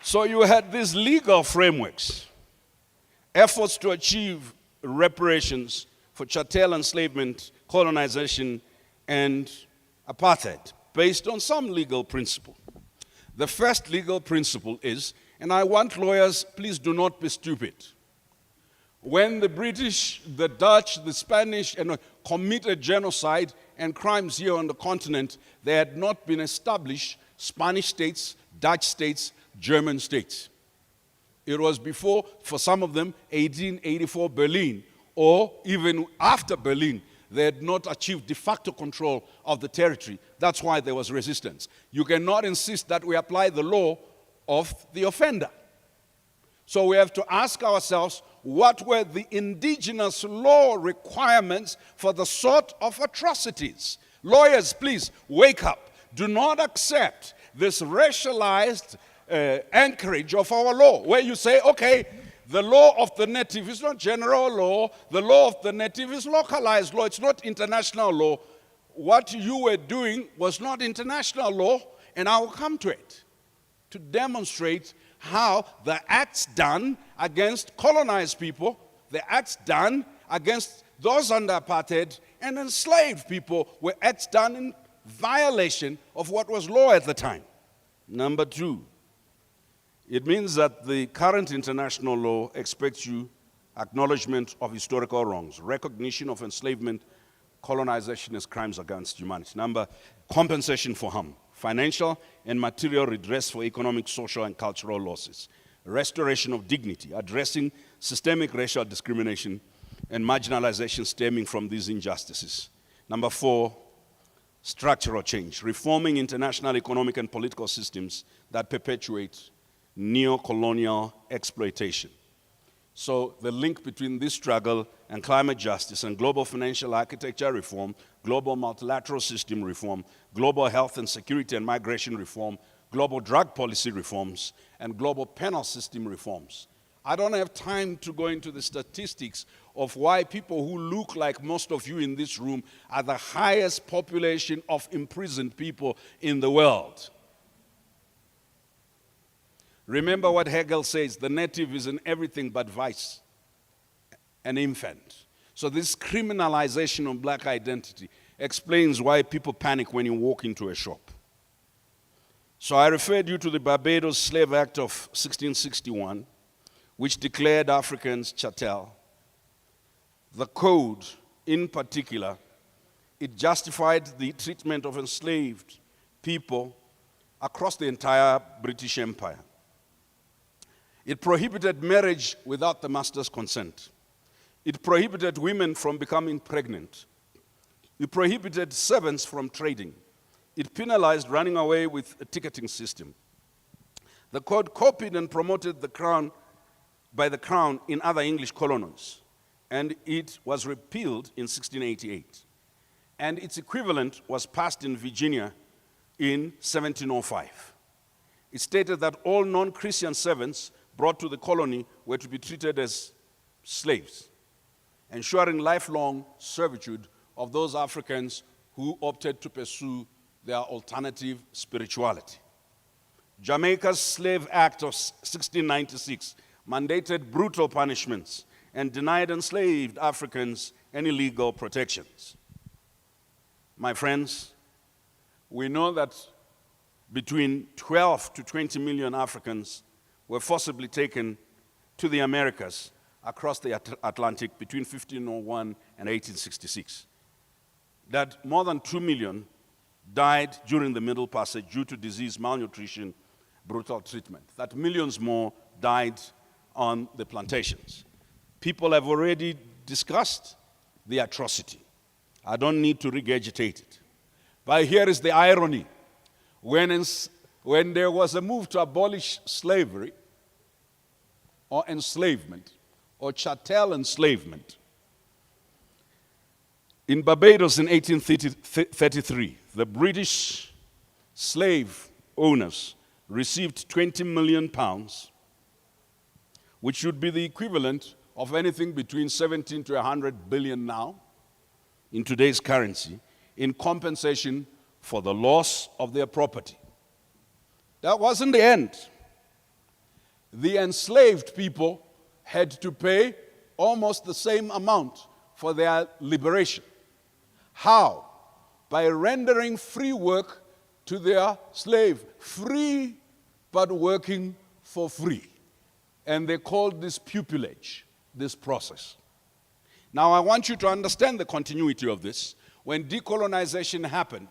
So you had these legal frameworks, efforts to achieve reparations for chattel enslavement, colonization, and apartheid, based on some legal principle. The first legal principle is, and I want lawyers, please do not be stupid. When the British, the Dutch, the Spanish committed genocide and crimes here on the continent, they had not been established Spanish states, Dutch states, German states. It was before, for some of them, 1884 Berlin, or even after Berlin, They had not achieved de facto control of the territory. That's why there was resistance. You cannot insist that we apply the law of the offender. So we have to ask ourselves, what were the indigenous law requirements for the sort of atrocities? Lawyers, please, wake up. Do not accept this racialized anchorage of our law, where you say, okay, the law of the native is not general law. The law of the native is localized law. It's not international law. What you were doing was not international law, and I will come to it to demonstrate how the acts done against colonized people, the acts done against those under apartheid and enslaved people were acts done in violation of what was law at the time. Number two, it means that the current international law expects you acknowledgement of historical wrongs, recognition of enslavement, colonization as crimes against humanity. Number, compensation for harm, financial and material redress for economic, social, and cultural losses, restoration of dignity, addressing systemic racial discrimination and marginalization stemming from these injustices. Number four, structural change, reforming international economic and political systems that perpetuate neo-colonial exploitation. So the link between this struggle and climate justice and global financial architecture reform, global multilateral system reform, global health and security and migration reform, global drug policy reforms, and global penal system reforms. I don't have time to go into the statistics of why people who look like most of you in this room are the highest population of imprisoned people in the world. Remember what Hegel says, the native is in everything but vice, an infant. So this criminalization of black identity explains why people panic when you walk into a shop. So I referred you to the Barbados Slave Act of 1661, which declared Africans chattel. The code, in particular, it justified the treatment of enslaved people across the entire British Empire. It prohibited marriage without the master's consent. It prohibited women from becoming pregnant. It prohibited servants from trading. It penalized running away with a ticketing system. The code copied and promoted by the Crown in other English colonies, and it was repealed in 1688. And its equivalent was passed in Virginia in 1705. It stated that all non-Christian servants brought to the colony were to be treated as slaves, ensuring lifelong servitude of those Africans who opted to pursue their alternative spirituality. Jamaica's Slave Act of 1696 mandated brutal punishments and denied enslaved Africans any legal protections. My friends, we know that between 12 to 20 million Africans were forcibly taken to the Americas across the Atlantic between 1501 and 1866. That more than 2 million died during the Middle Passage due to disease, malnutrition, brutal treatment. That millions more died on the plantations. People have already discussed the atrocity. I don't need to regurgitate it. But here is the irony. When there was a move to abolish slavery or enslavement or chattel enslavement, in Barbados in 1833, the British slave owners received 20 million pounds, which would be the equivalent of anything between 17 to 100 billion now in today's currency, in compensation for the loss of their property. That wasn't the end. The enslaved people had to pay almost the same amount for their liberation. How? By rendering free work to their slave. Free, but working for free. And they called this pupillage, this process. Now I want you to understand the continuity of this. When decolonization happened,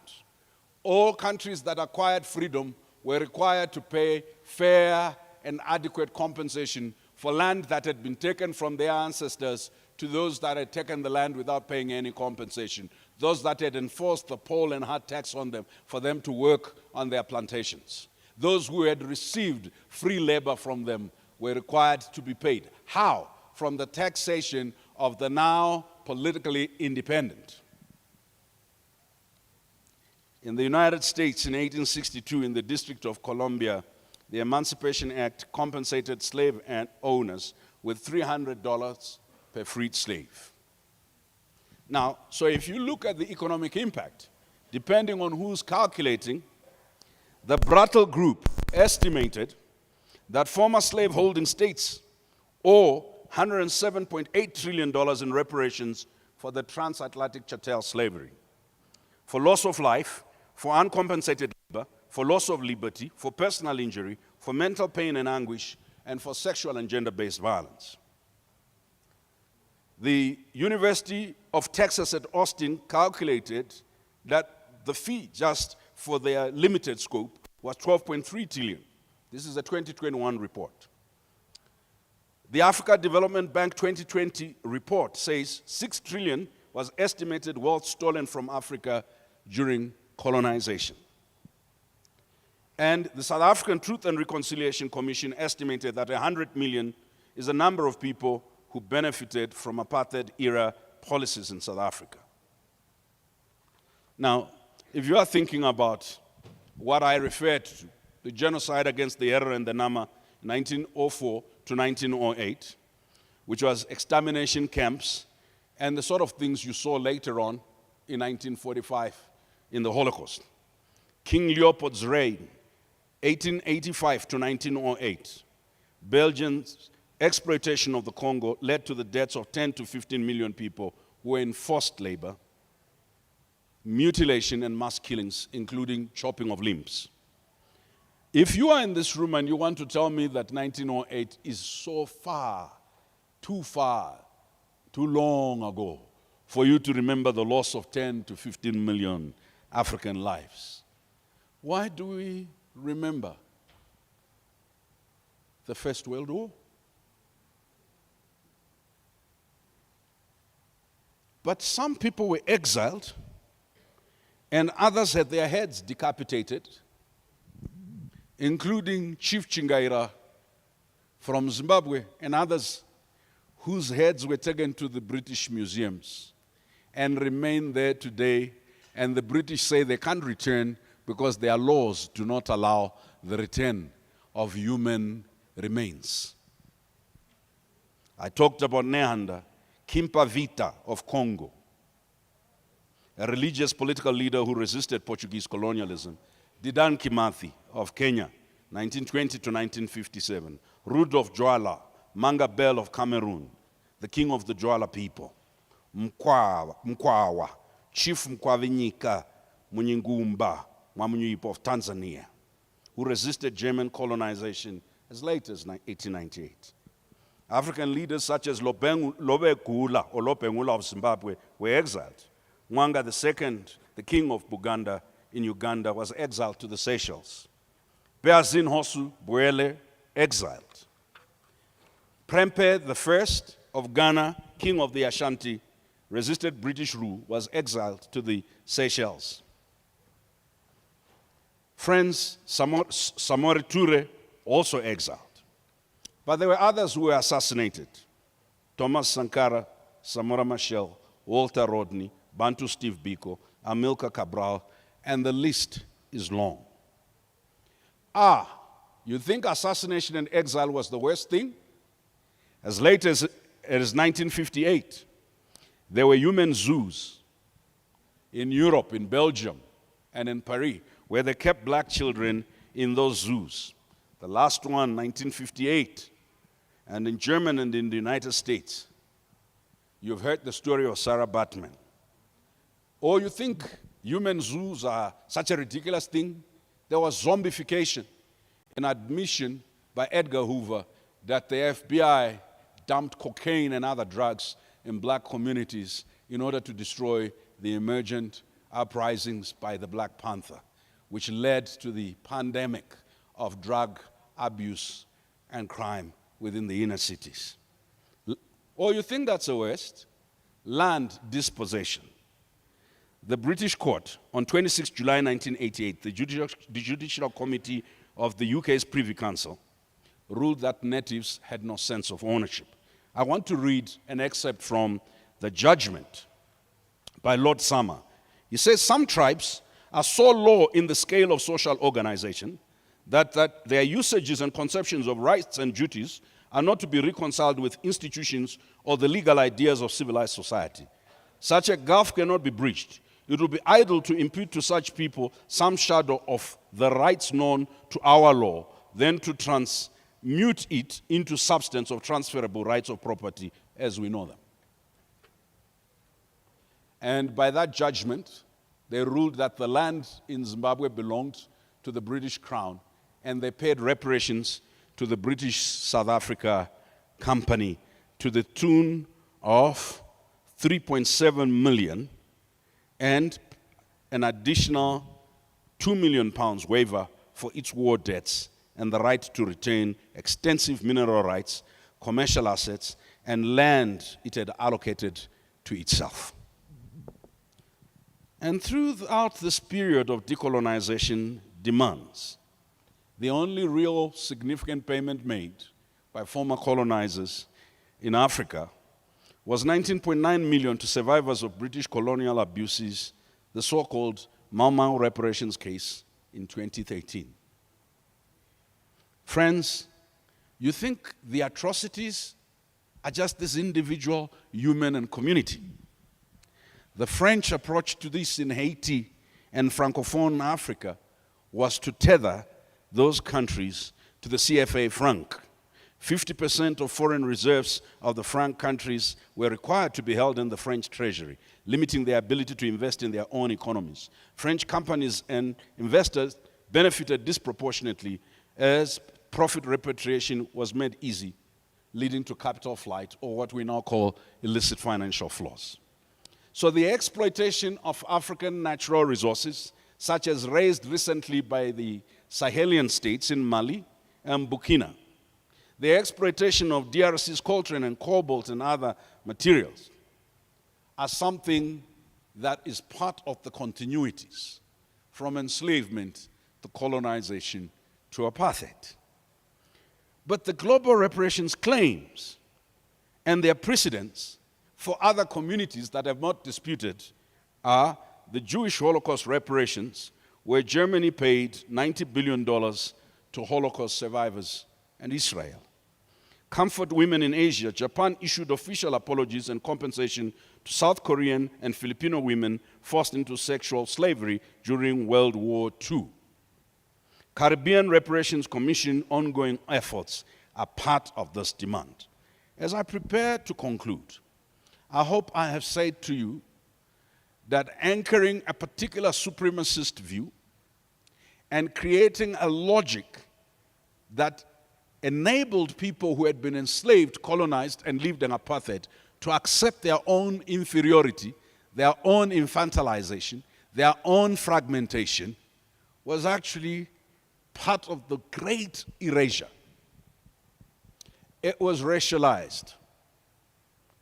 all countries that acquired freedom were required to pay fair and adequate compensation for land that had been taken from their ancestors to those that had taken the land without paying any compensation, those that had enforced the poll and hard tax on them for them to work on their plantations. Those who had received free labor from them were required to be paid. How? From the taxation of the now politically independent. In the United States in 1862, in the District of Columbia, the Emancipation Act compensated slave owners with $300 per freed slave. Now, so if you look at the economic impact, depending on who's calculating, the Brattle Group estimated that former slaveholding states owe $107.8 trillion in reparations for the transatlantic chattel slavery, for loss of life, for uncompensated labor, for loss of liberty, for personal injury, for mental pain and anguish, and for sexual and gender-based violence. The University of Texas at Austin calculated that the fee just for their limited scope was $12.3 trillion. This is a 2021 report. The Africa Development Bank 2020 report says $6 trillion was estimated wealth stolen from Africa during colonization. And the South African Truth and Reconciliation Commission estimated that 100 million is the number of people who benefited from apartheid-era policies in South Africa. Now, if you are thinking about what I referred to, the genocide against the Herero and the Nama, 1904 to 1908, which was extermination camps, and the sort of things you saw later on in 1945 in the Holocaust. King Leopold's reign, 1885 to 1908, Belgians' exploitation of the Congo led to the deaths of 10 to 15 million people who were in forced labor, mutilation and mass killings, including chopping of limbs. If you are in this room and you want to tell me that 1908 is so far, too long ago for you to remember the loss of 10 to 15 million African lives, why do we remember the First World War? But some people were exiled and others had their heads decapitated, including Chief Chingaira from Zimbabwe and others whose heads were taken to the British museums and remain there today, and the British say they can't return because their laws do not allow the return of human remains. I talked about Nehanda, Kimpa Vita of Congo, a religious political leader who resisted Portuguese colonialism, Dedan Kimathi of Kenya, 1920 to 1957, Rudolf Jwala, Manga Bell of Cameroon, the king of the Jwala people, Mkwawa, Chief Mkwavinyika Munyingumba Mwamunyuipo of Tanzania, who resisted German colonization as late as 1898. African leaders such as Lobengula or Lopengula of Zimbabwe were exiled. Mwanga II, the king of Buganda in Uganda, was exiled to the Seychelles. Beazin Hosu Bwele, exiled. Prempeh I of Ghana, king of the Ashanti, resisted British rule, was exiled to the Seychelles. Friends, Samori Toure, also exiled. But there were others who were assassinated. Thomas Sankara, Samora Machel, Walter Rodney, Bantu Steve Biko, Amilcar Cabral, and the list is long. You think assassination and exile was the worst thing? As late as 1958, there were human zoos in Europe, in Belgium, and in Paris, where they kept black children in those zoos. The last one, 1958, and in Germany and in the United States. You've heard the story of Sarah Batman. Or you think human zoos are such a ridiculous thing? There was zombification, an admission by Edgar Hoover that the FBI dumped cocaine and other drugs in black communities in order to destroy the emergent uprisings by the Black Panther, which led to the pandemic of drug abuse and crime within the inner cities. Or you think that's the worst? Land dispossession. The British court, on 26 July 1988, the Judicial Committee of the UK's Privy Council ruled that natives had no sense of ownership. I want to read an excerpt from the judgment by Lord Summer. He says, some tribes are so low in the scale of social organization that their usages and conceptions of rights and duties are not to be reconciled with institutions or the legal ideas of civilized society. Such a gulf cannot be breached. It would be idle to impute to such people some shadow of the rights known to our law, then to transmute it into substance of transferable rights of property as we know them. And by that judgment, they ruled that the land in Zimbabwe belonged to the British Crown, and they paid reparations to the British South Africa Company to the tune of 3.7 million and an additional £2 million waiver for its war debts and the right to retain extensive mineral rights, commercial assets, and land it had allocated to itself. And throughout this period of decolonization demands, the only real significant payment made by former colonizers in Africa was 19.9 million to survivors of British colonial abuses, the so-called Mau Mau reparations case in 2013. Friends, you think the atrocities are just this individual, human, and community? The French approach to this in Haiti and Francophone Africa was to tether those countries to the CFA franc. 50% of foreign reserves of the franc countries were required to be held in the French treasury, limiting their ability to invest in their own economies. French companies and investors benefited disproportionately as profit repatriation was made easy, leading to capital flight, or what we now call illicit financial flows. So the exploitation of African natural resources, such as raised recently by the Sahelian states in Mali and Burkina, the exploitation of DRC's coltan and cobalt and other materials, are something that is part of the continuities from enslavement to colonization to apartheid. But the global reparations claims and their precedents for other communities that have not disputed are the Jewish Holocaust reparations, where Germany paid $90 billion to Holocaust survivors and Israel. Comfort women in Asia, Japan issued official apologies and compensation to South Korean and Filipino women forced into sexual slavery during World War II. Caribbean Reparations Commission ongoing efforts are part of this demand. As I prepare to conclude, I hope I have said to you that anchoring a particular supremacist view and creating a logic that enabled people who had been enslaved, colonized, and lived in apartheid to accept their own inferiority, their own infantilization, their own fragmentation, was actually part of the great erasure. It was racialized.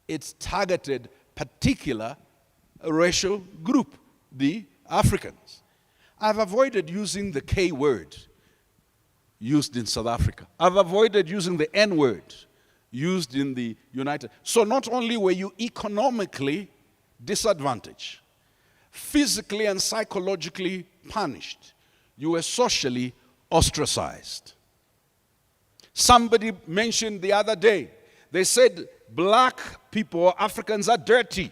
It targeted particular racial group, the Africans. I've avoided using the K word used in South Africa. I've avoided using the N word used in the United. So not only were you economically disadvantaged, physically and psychologically punished, you were socially ostracized. Somebody mentioned the other day, they said black people, Africans, are dirty.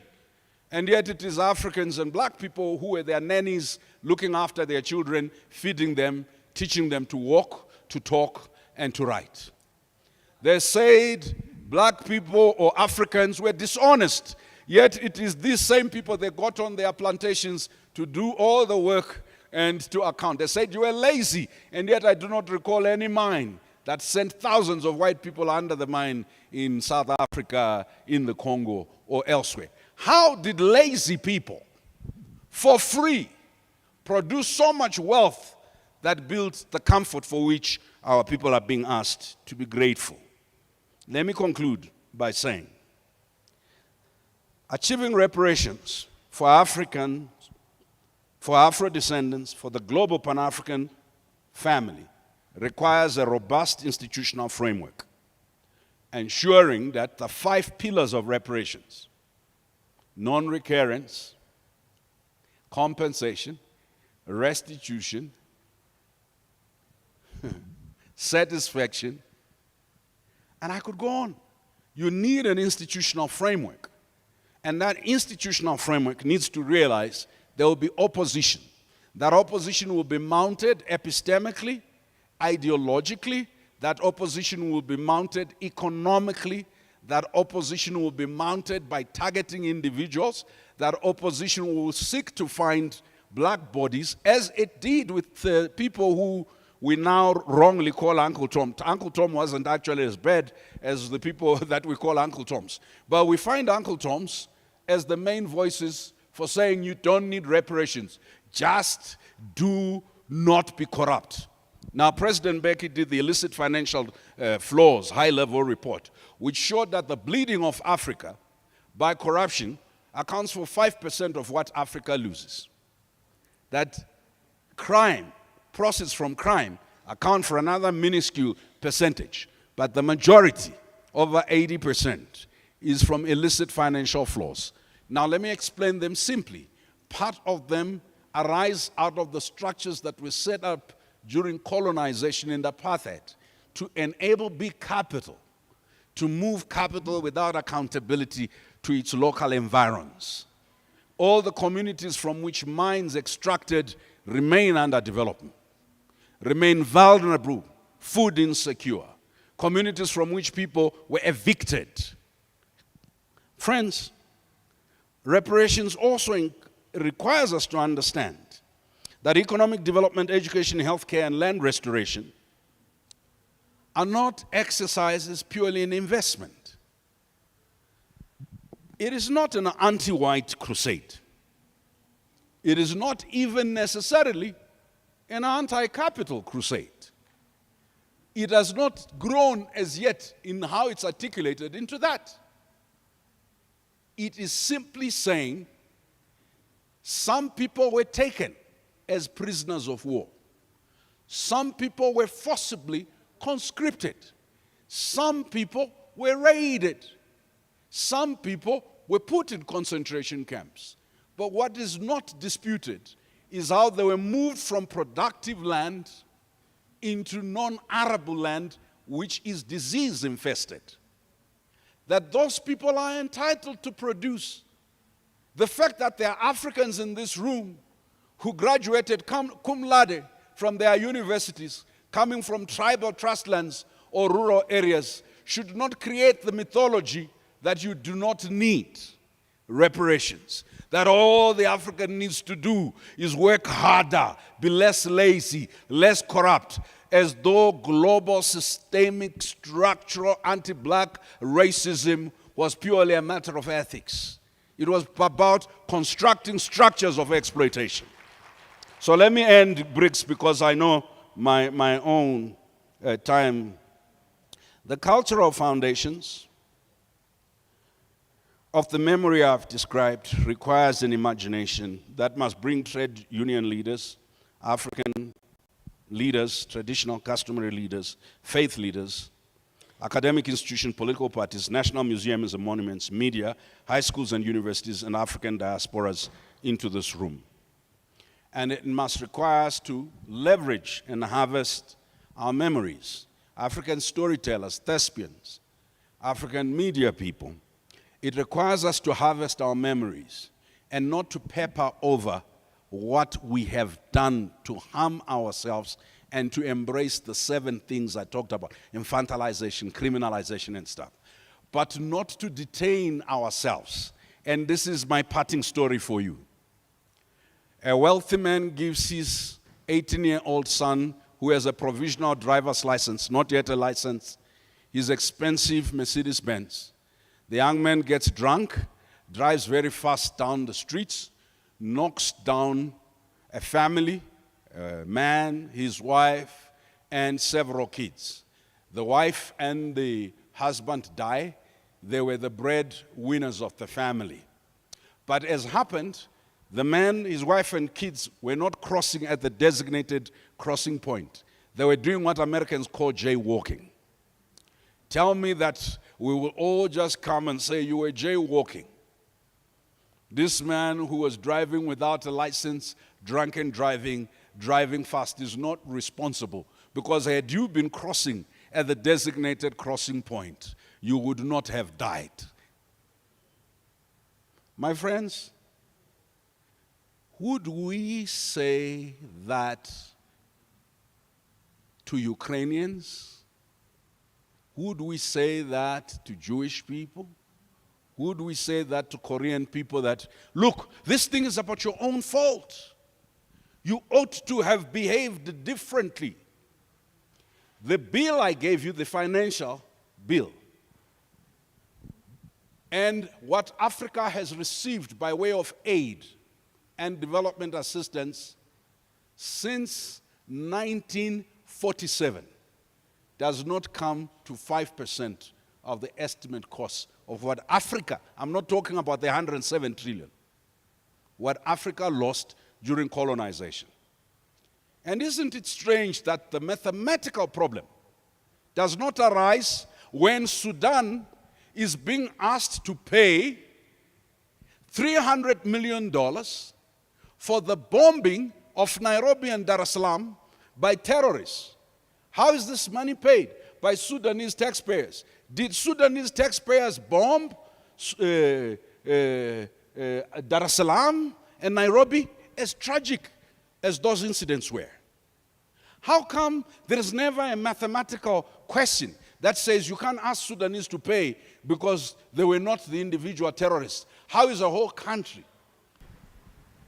And yet it is Africans and black people who were their nannies, looking after their children, feeding them, teaching them to walk, to talk, and to write. They said black people or Africans were dishonest. Yet it is these same people they got on their plantations to do all the work and to account. They said you were lazy, and yet I do not recall any mine that sent thousands of white people under the mine in South Africa, in the Congo, or elsewhere. How did lazy people, for free, produce so much wealth that built the comfort for which our people are being asked to be grateful? Let me conclude by saying, Achieving reparations for Africans, for Afro-descendants, for the global Pan-African family requires a robust institutional framework, ensuring that the 5 pillars of reparations, non-recurrence, compensation, restitution, satisfaction, and I could go on. You need an institutional framework. And that institutional framework needs to realize there will be opposition. That opposition will be mounted epistemically, ideologically. That opposition will be mounted economically. That opposition will be mounted by targeting individuals. That opposition will seek to find black bodies, as it did with people who we now wrongly call Uncle Tom. Uncle Tom wasn't actually as bad as the people that we call Uncle Toms. But we find Uncle Toms as the main voices for saying you don't need reparations. Just do not be corrupt. Now, President Mbeki did the illicit financial flows high-level report, which showed that the bleeding of Africa by corruption accounts for 5% of what Africa loses. That crime, process from crime, account for another minuscule percentage. But the majority, over 80%, is from illicit financial flows. Now let me explain them simply. Part of them arise out of the structures that were set up during colonization and apartheid to enable big capital to move capital without accountability to its local environs. All the communities from which mines extracted remain under development, remain vulnerable, food insecure. Communities from which people were evicted. Friends, reparations also requires us to understand that economic development, education, healthcare, and land restoration are not exercises purely in investment. It is not an anti-white crusade. It is not even necessarily an anti-capital crusade. It has not grown as yet in how it's articulated into that. It is simply saying some people were taken as prisoners of war. Some people were forcibly conscripted. Some people were raided. Some people were put in concentration camps. But what is not disputed is how they were moved from productive land into non-arable land, which is disease-infested. That those people are entitled to produce. The fact that there are Africans in this room who graduated cum laude from their universities, coming from tribal trust lands or rural areas, should not create the mythology that you do not need reparations. That all the African needs to do is work harder, be less lazy, less corrupt, as though global systemic structural anti-black racism was purely a matter of ethics. It was about constructing structures of exploitation. So let me end, Briggs, because I know my own time. The cultural foundations of the memory I've described requires an imagination that must bring trade union leaders, African leaders, traditional customary leaders, faith leaders, academic institutions, political parties, national museums and monuments, media, high schools and universities, and African diasporas into this room. And it must require us to leverage and harvest our memories. African storytellers, thespians, African media people. It requires us to harvest our memories and not to paper over what we have done to harm ourselves and to embrace the 7 things I talked about, infantilization, criminalization and stuff, but not to detain ourselves. And this is my parting story for you. A wealthy man gives his 18-year-old son, who has a provisional driver's license, not yet a license, his expensive Mercedes-Benz. The young man gets drunk, drives very fast down the streets, knocks down a family, a man, his wife, and several kids. The wife and the husband die. They were the breadwinners of the family. But as happened, the man, his wife and kids were not crossing at the designated crossing point. They were doing what Americans call jaywalking. Tell me that we will all just come and say you were jaywalking. This man who was driving without a license, drunken driving, driving fast, is not responsible, because had you been crossing at the designated crossing point, you would not have died. My friends, would we say that to Ukrainians? Would we say that to Jewish people? Would we say that to Korean people, that, look, this thing is about your own fault. You ought to have behaved differently. The bill I gave you, the financial bill, and what Africa has received by way of aid and development assistance since 1947 does not come to 5% of the estimate cost of what Africa, I'm not talking about the 107 trillion, what Africa lost during colonization. And isn't it strange that the mathematical problem does not arise when Sudan is being asked to pay $300 million for the bombing of Nairobi and Dar es Salaam by terrorists? How is this money paid? By Sudanese taxpayers. Did Sudanese taxpayers bomb Dar es Salaam and Nairobi? As tragic as those incidents were, how come there is never a mathematical question that says you can't ask Sudanese to pay because they were not the individual terrorists? How is a whole country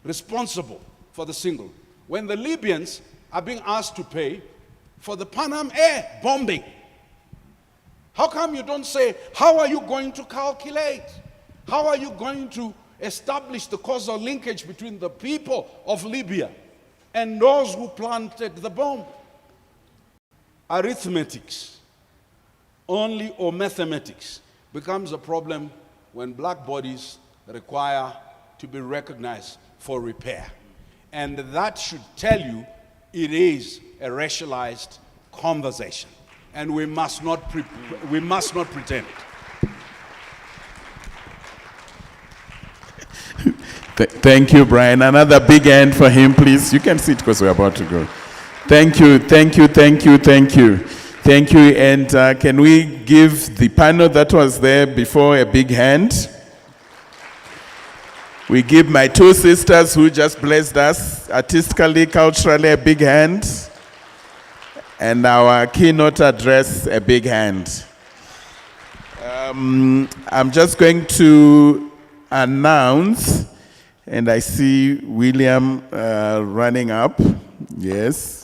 responsible for the single, when the Libyans are being asked to pay for the Pan Am Air bombing? How come you don't say, how are you going to calculate? How are you going to establish the causal linkage between the people of Libya and those who planted the bomb? Arithmetics only, or mathematics, becomes a problem when black bodies require to be recognized for repair. And that should tell you it is a racialized conversation. And we must not pretend. Thank you, Brian. Another big hand for him, please. You can sit because we're about to go. Thank you, thank you, thank you, thank you. Thank you. And can we give the panel that was there before a big hand? We give my two sisters who just blessed us artistically, culturally, a big hand. And our keynote address, a big hand. I'm just going to announce, and I see William running up. Yes.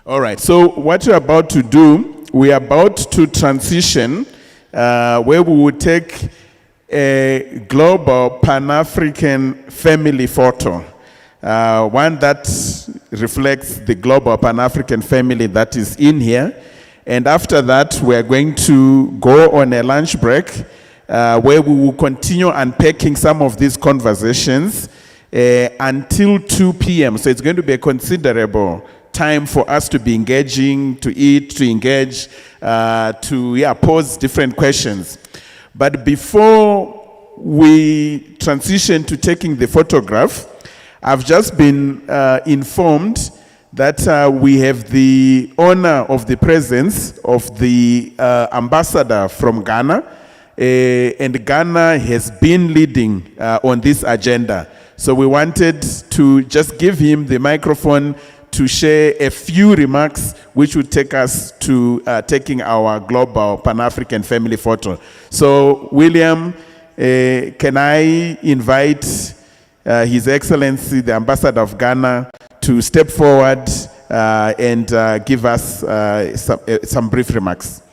All right, so what we're about to do, we're about to transition where we will take a global Pan-African family photo, one that reflects the global Pan-African family that is in here. And after that, we're going to go on a lunch break where we will continue unpacking some of these conversations until 2 p.m. So it's going to be a considerable time for us to be engaging, to eat, to engage, to pose different questions. But before we transition to taking the photograph, I've just been informed that we have the honor of the presence of the ambassador from Ghana, and Ghana has been leading on this agenda. So we wanted to just give him the microphone to share a few remarks which would take us to taking our global Pan-African family photo. So, William, can I invite His Excellency, the Ambassador of Ghana, to step forward and give us some brief remarks?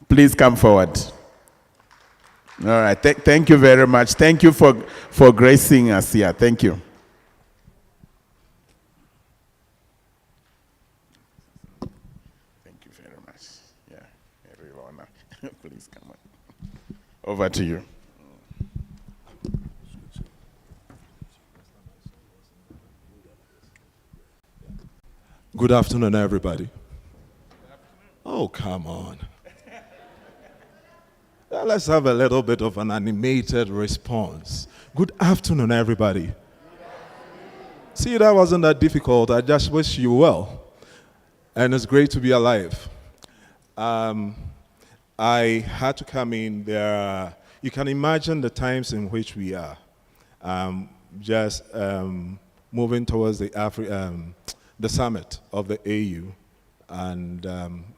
Please come forward. All right, thank you very much. Thank you for gracing us here. Thank you. Thank you very much. Yeah, everyone. Please come on. Over to you. Good afternoon, everybody. Oh, come on. Let's have a little bit of an animated response. Good afternoon, everybody. See, that wasn't that difficult. I just wish you well. And it's great to be alive. I had to come in there. You can imagine the times in which we are. Moving towards the summit of the AU.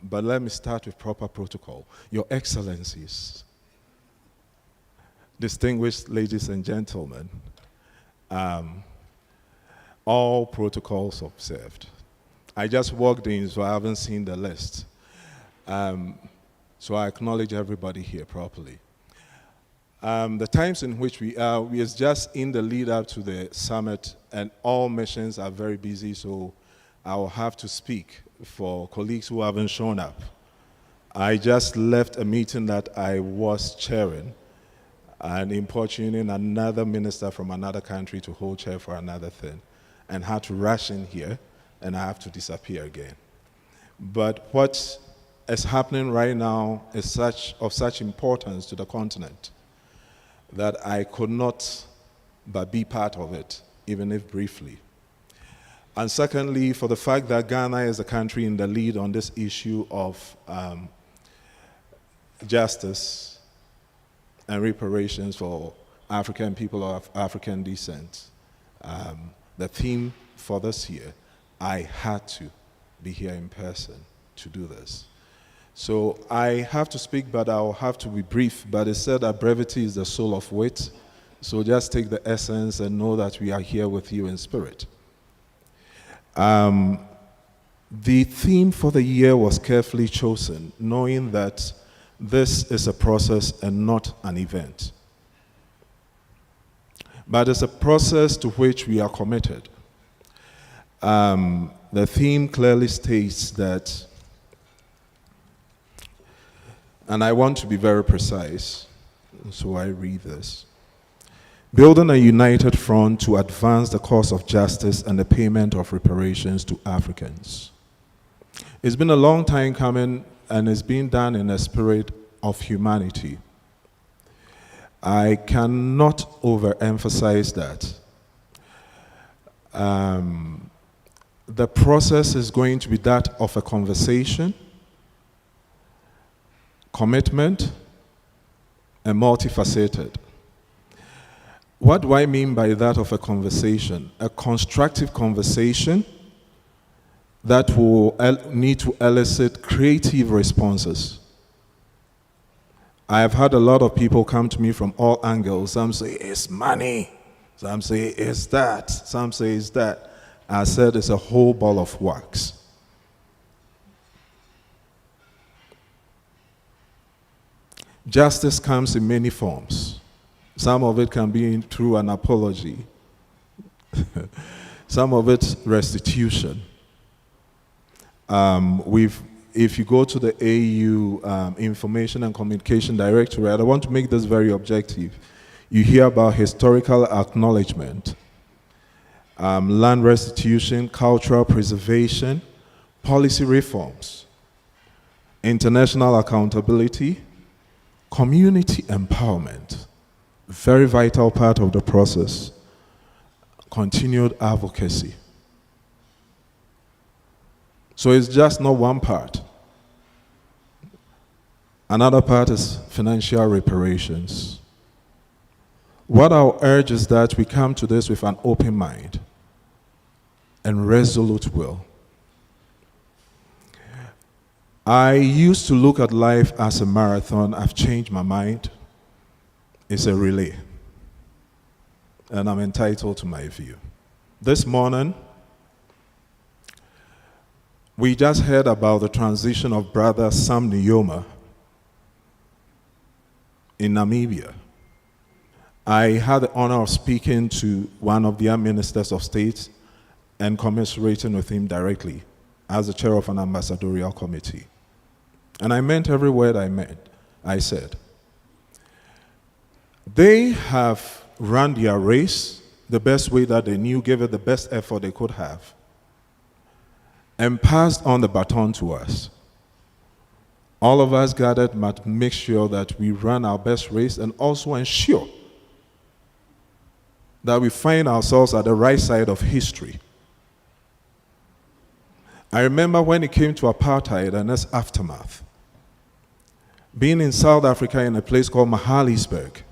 But let me start with proper protocol. Your Excellencies, distinguished ladies and gentlemen, all protocols observed. I just walked in, so I haven't seen the list. So I acknowledge everybody here properly. The times in which we are just in the lead up to the summit, and all missions are very busy, so I will have to speak for colleagues who haven't shown up. I just left a meeting that I was chairing and importuning another minister from another country to hold chair for another thing, and had to rush in here, and I have to disappear again. But what is happening right now is of such importance to the continent that I could not but be part of it, even if briefly. And secondly, for the fact that Ghana is a country in the lead on this issue of justice and reparations for African people of African descent. The theme for this year, I had to be here in person to do this. So I have to speak, but I'll have to be brief. But it said that brevity is the soul of wit. So just take the essence and know that we are here with you in spirit. The theme for the year was carefully chosen, knowing that this is a process and not an event. But it's a process to which we are committed. The theme clearly states that, and I want to be very precise, so I read this. Building a united front to advance the cause of justice and the payment of reparations to Africans. It's been a long time coming, and it's been done in a spirit of humanity. I cannot overemphasize that. The process is going to be that of a conversation, commitment, and multifaceted. What do I mean by that of a conversation? A constructive conversation that will need to elicit creative responses. I have had a lot of people come to me from all angles. Some say it's money, some say it's that, some say it's that. I said it's a whole ball of wax. Justice comes in many forms. Some of it can be through an apology. Some of it's restitution. If you go to the AU Information and Communication Directorate, I want to make this very objective. You hear about historical acknowledgement, land restitution, cultural preservation, policy reforms, international accountability, community empowerment, very vital part of the process, continued advocacy. So it's just not one part. Another part is financial reparations. What I'll urge is that we come to this with an open mind and resolute will. I used to look at life as a marathon. I've changed my mind. It's a relay. And I'm entitled to my view. This morning, we just heard about the transition of Brother Sam Nujoma in Namibia. I had the honor of speaking to one of their ministers of state and commiserating with him directly as the chair of an ambassadorial committee. And I meant every word I said. They have run their race the best way that they knew, gave it the best effort they could have, and passed on the baton to us. All of us gathered must make sure that we run our best race and also ensure that we find ourselves at the right side of history. I remember when it came to apartheid and its aftermath, being in South Africa in a place called Mahalisburg,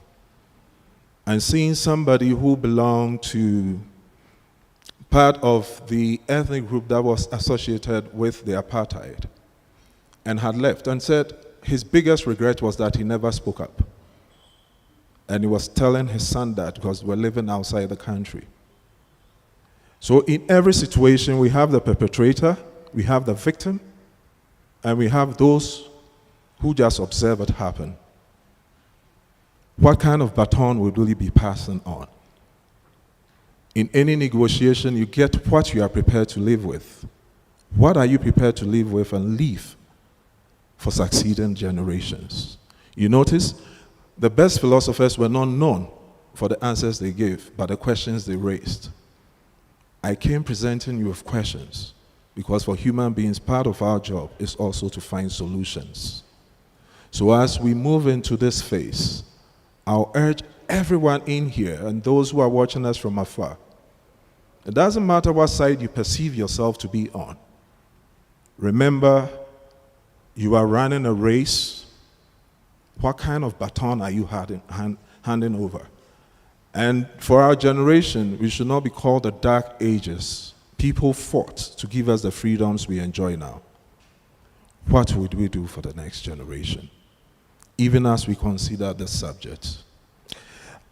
and seeing somebody who belonged to part of the ethnic group that was associated with the apartheid and had left, and said his biggest regret was that he never spoke up. And he was telling his son that because we're living outside the country. So in every situation, we have the perpetrator, we have the victim, and we have those who just observe it happen. What kind of baton would really be passing on? In any negotiation, you get what you are prepared to live with. What are you prepared to live with and leave for succeeding generations? You notice the best philosophers were not known for the answers they gave, but the questions they raised. I came presenting you with questions because for human beings, part of our job is also to find solutions. So as we move into this phase, I'll urge everyone in here and those who are watching us from afar, it doesn't matter what side you perceive yourself to be on. Remember, you are running a race. What kind of baton are you handing over? And for our generation, we should not be called the dark ages. People fought to give us the freedoms we enjoy now. What would we do for the next generation? Even as we consider this subject.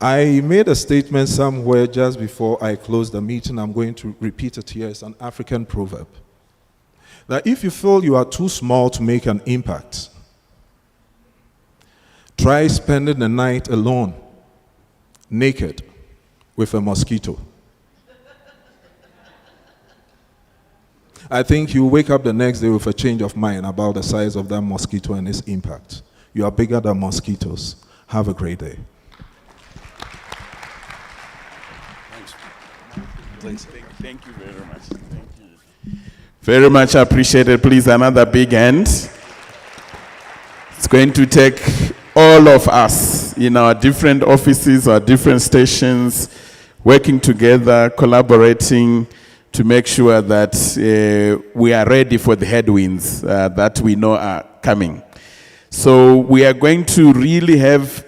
I made a statement somewhere just before I closed the meeting. I'm going to repeat it here. It's an African proverb. That if you feel you are too small to make an impact, try spending the night alone, naked, with a mosquito. I think you wake up the next day with a change of mind about the size of that mosquito and its impact. You are bigger than mosquitoes. Have a great day. Thanks. Thank you very much. Thank you. Very much appreciated. Please, another big hand. It's going to take all of us in our different offices, our different stations, working together, collaborating to make sure that we are ready for the headwinds that we know are coming. So we are going to really have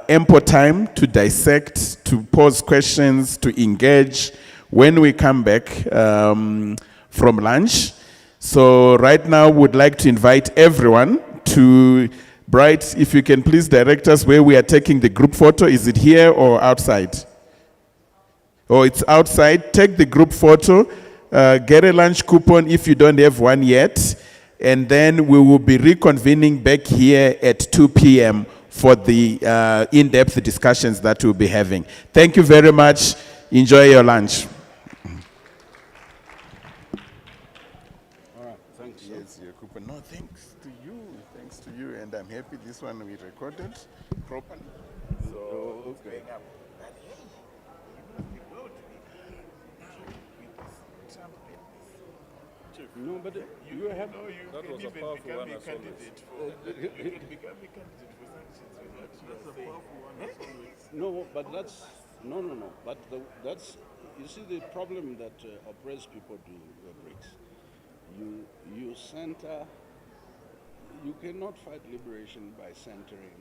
ample time to dissect, to pose questions, to engage when we come back from lunch. So right now, we'd like to invite everyone to Bright, if you can please direct us where we are taking the group photo. Is it here or outside? Oh, it's outside. Take the group photo. Get a lunch coupon if you don't have one yet. And then we will be reconvening back here at 2 p.m. for the in-depth discussions that we'll be having. Thank you very much. Enjoy your lunch. Yes, your coupon. No, thanks to you. Thanks to you. And I'm happy this one we recorded properly. So it's going up. But hey, even if we go to the no, but you have. No, you that can was a even powerful become one a as candidate for. You can become a candidate for sanctions without you saying. No, but that's no. But that's you see the problem that oppressed people do breaks. You center. You cannot fight liberation by centering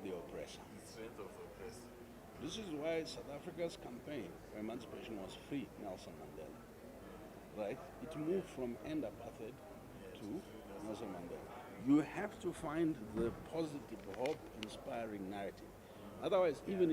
the oppressor. The strength of the oppressor. This is why South Africa's campaign for emancipation was free Nelson Mandela. Right? It moved from end apartheid to Nelson Mandela. You have to find the positive, hope-inspiring narrative. Otherwise, even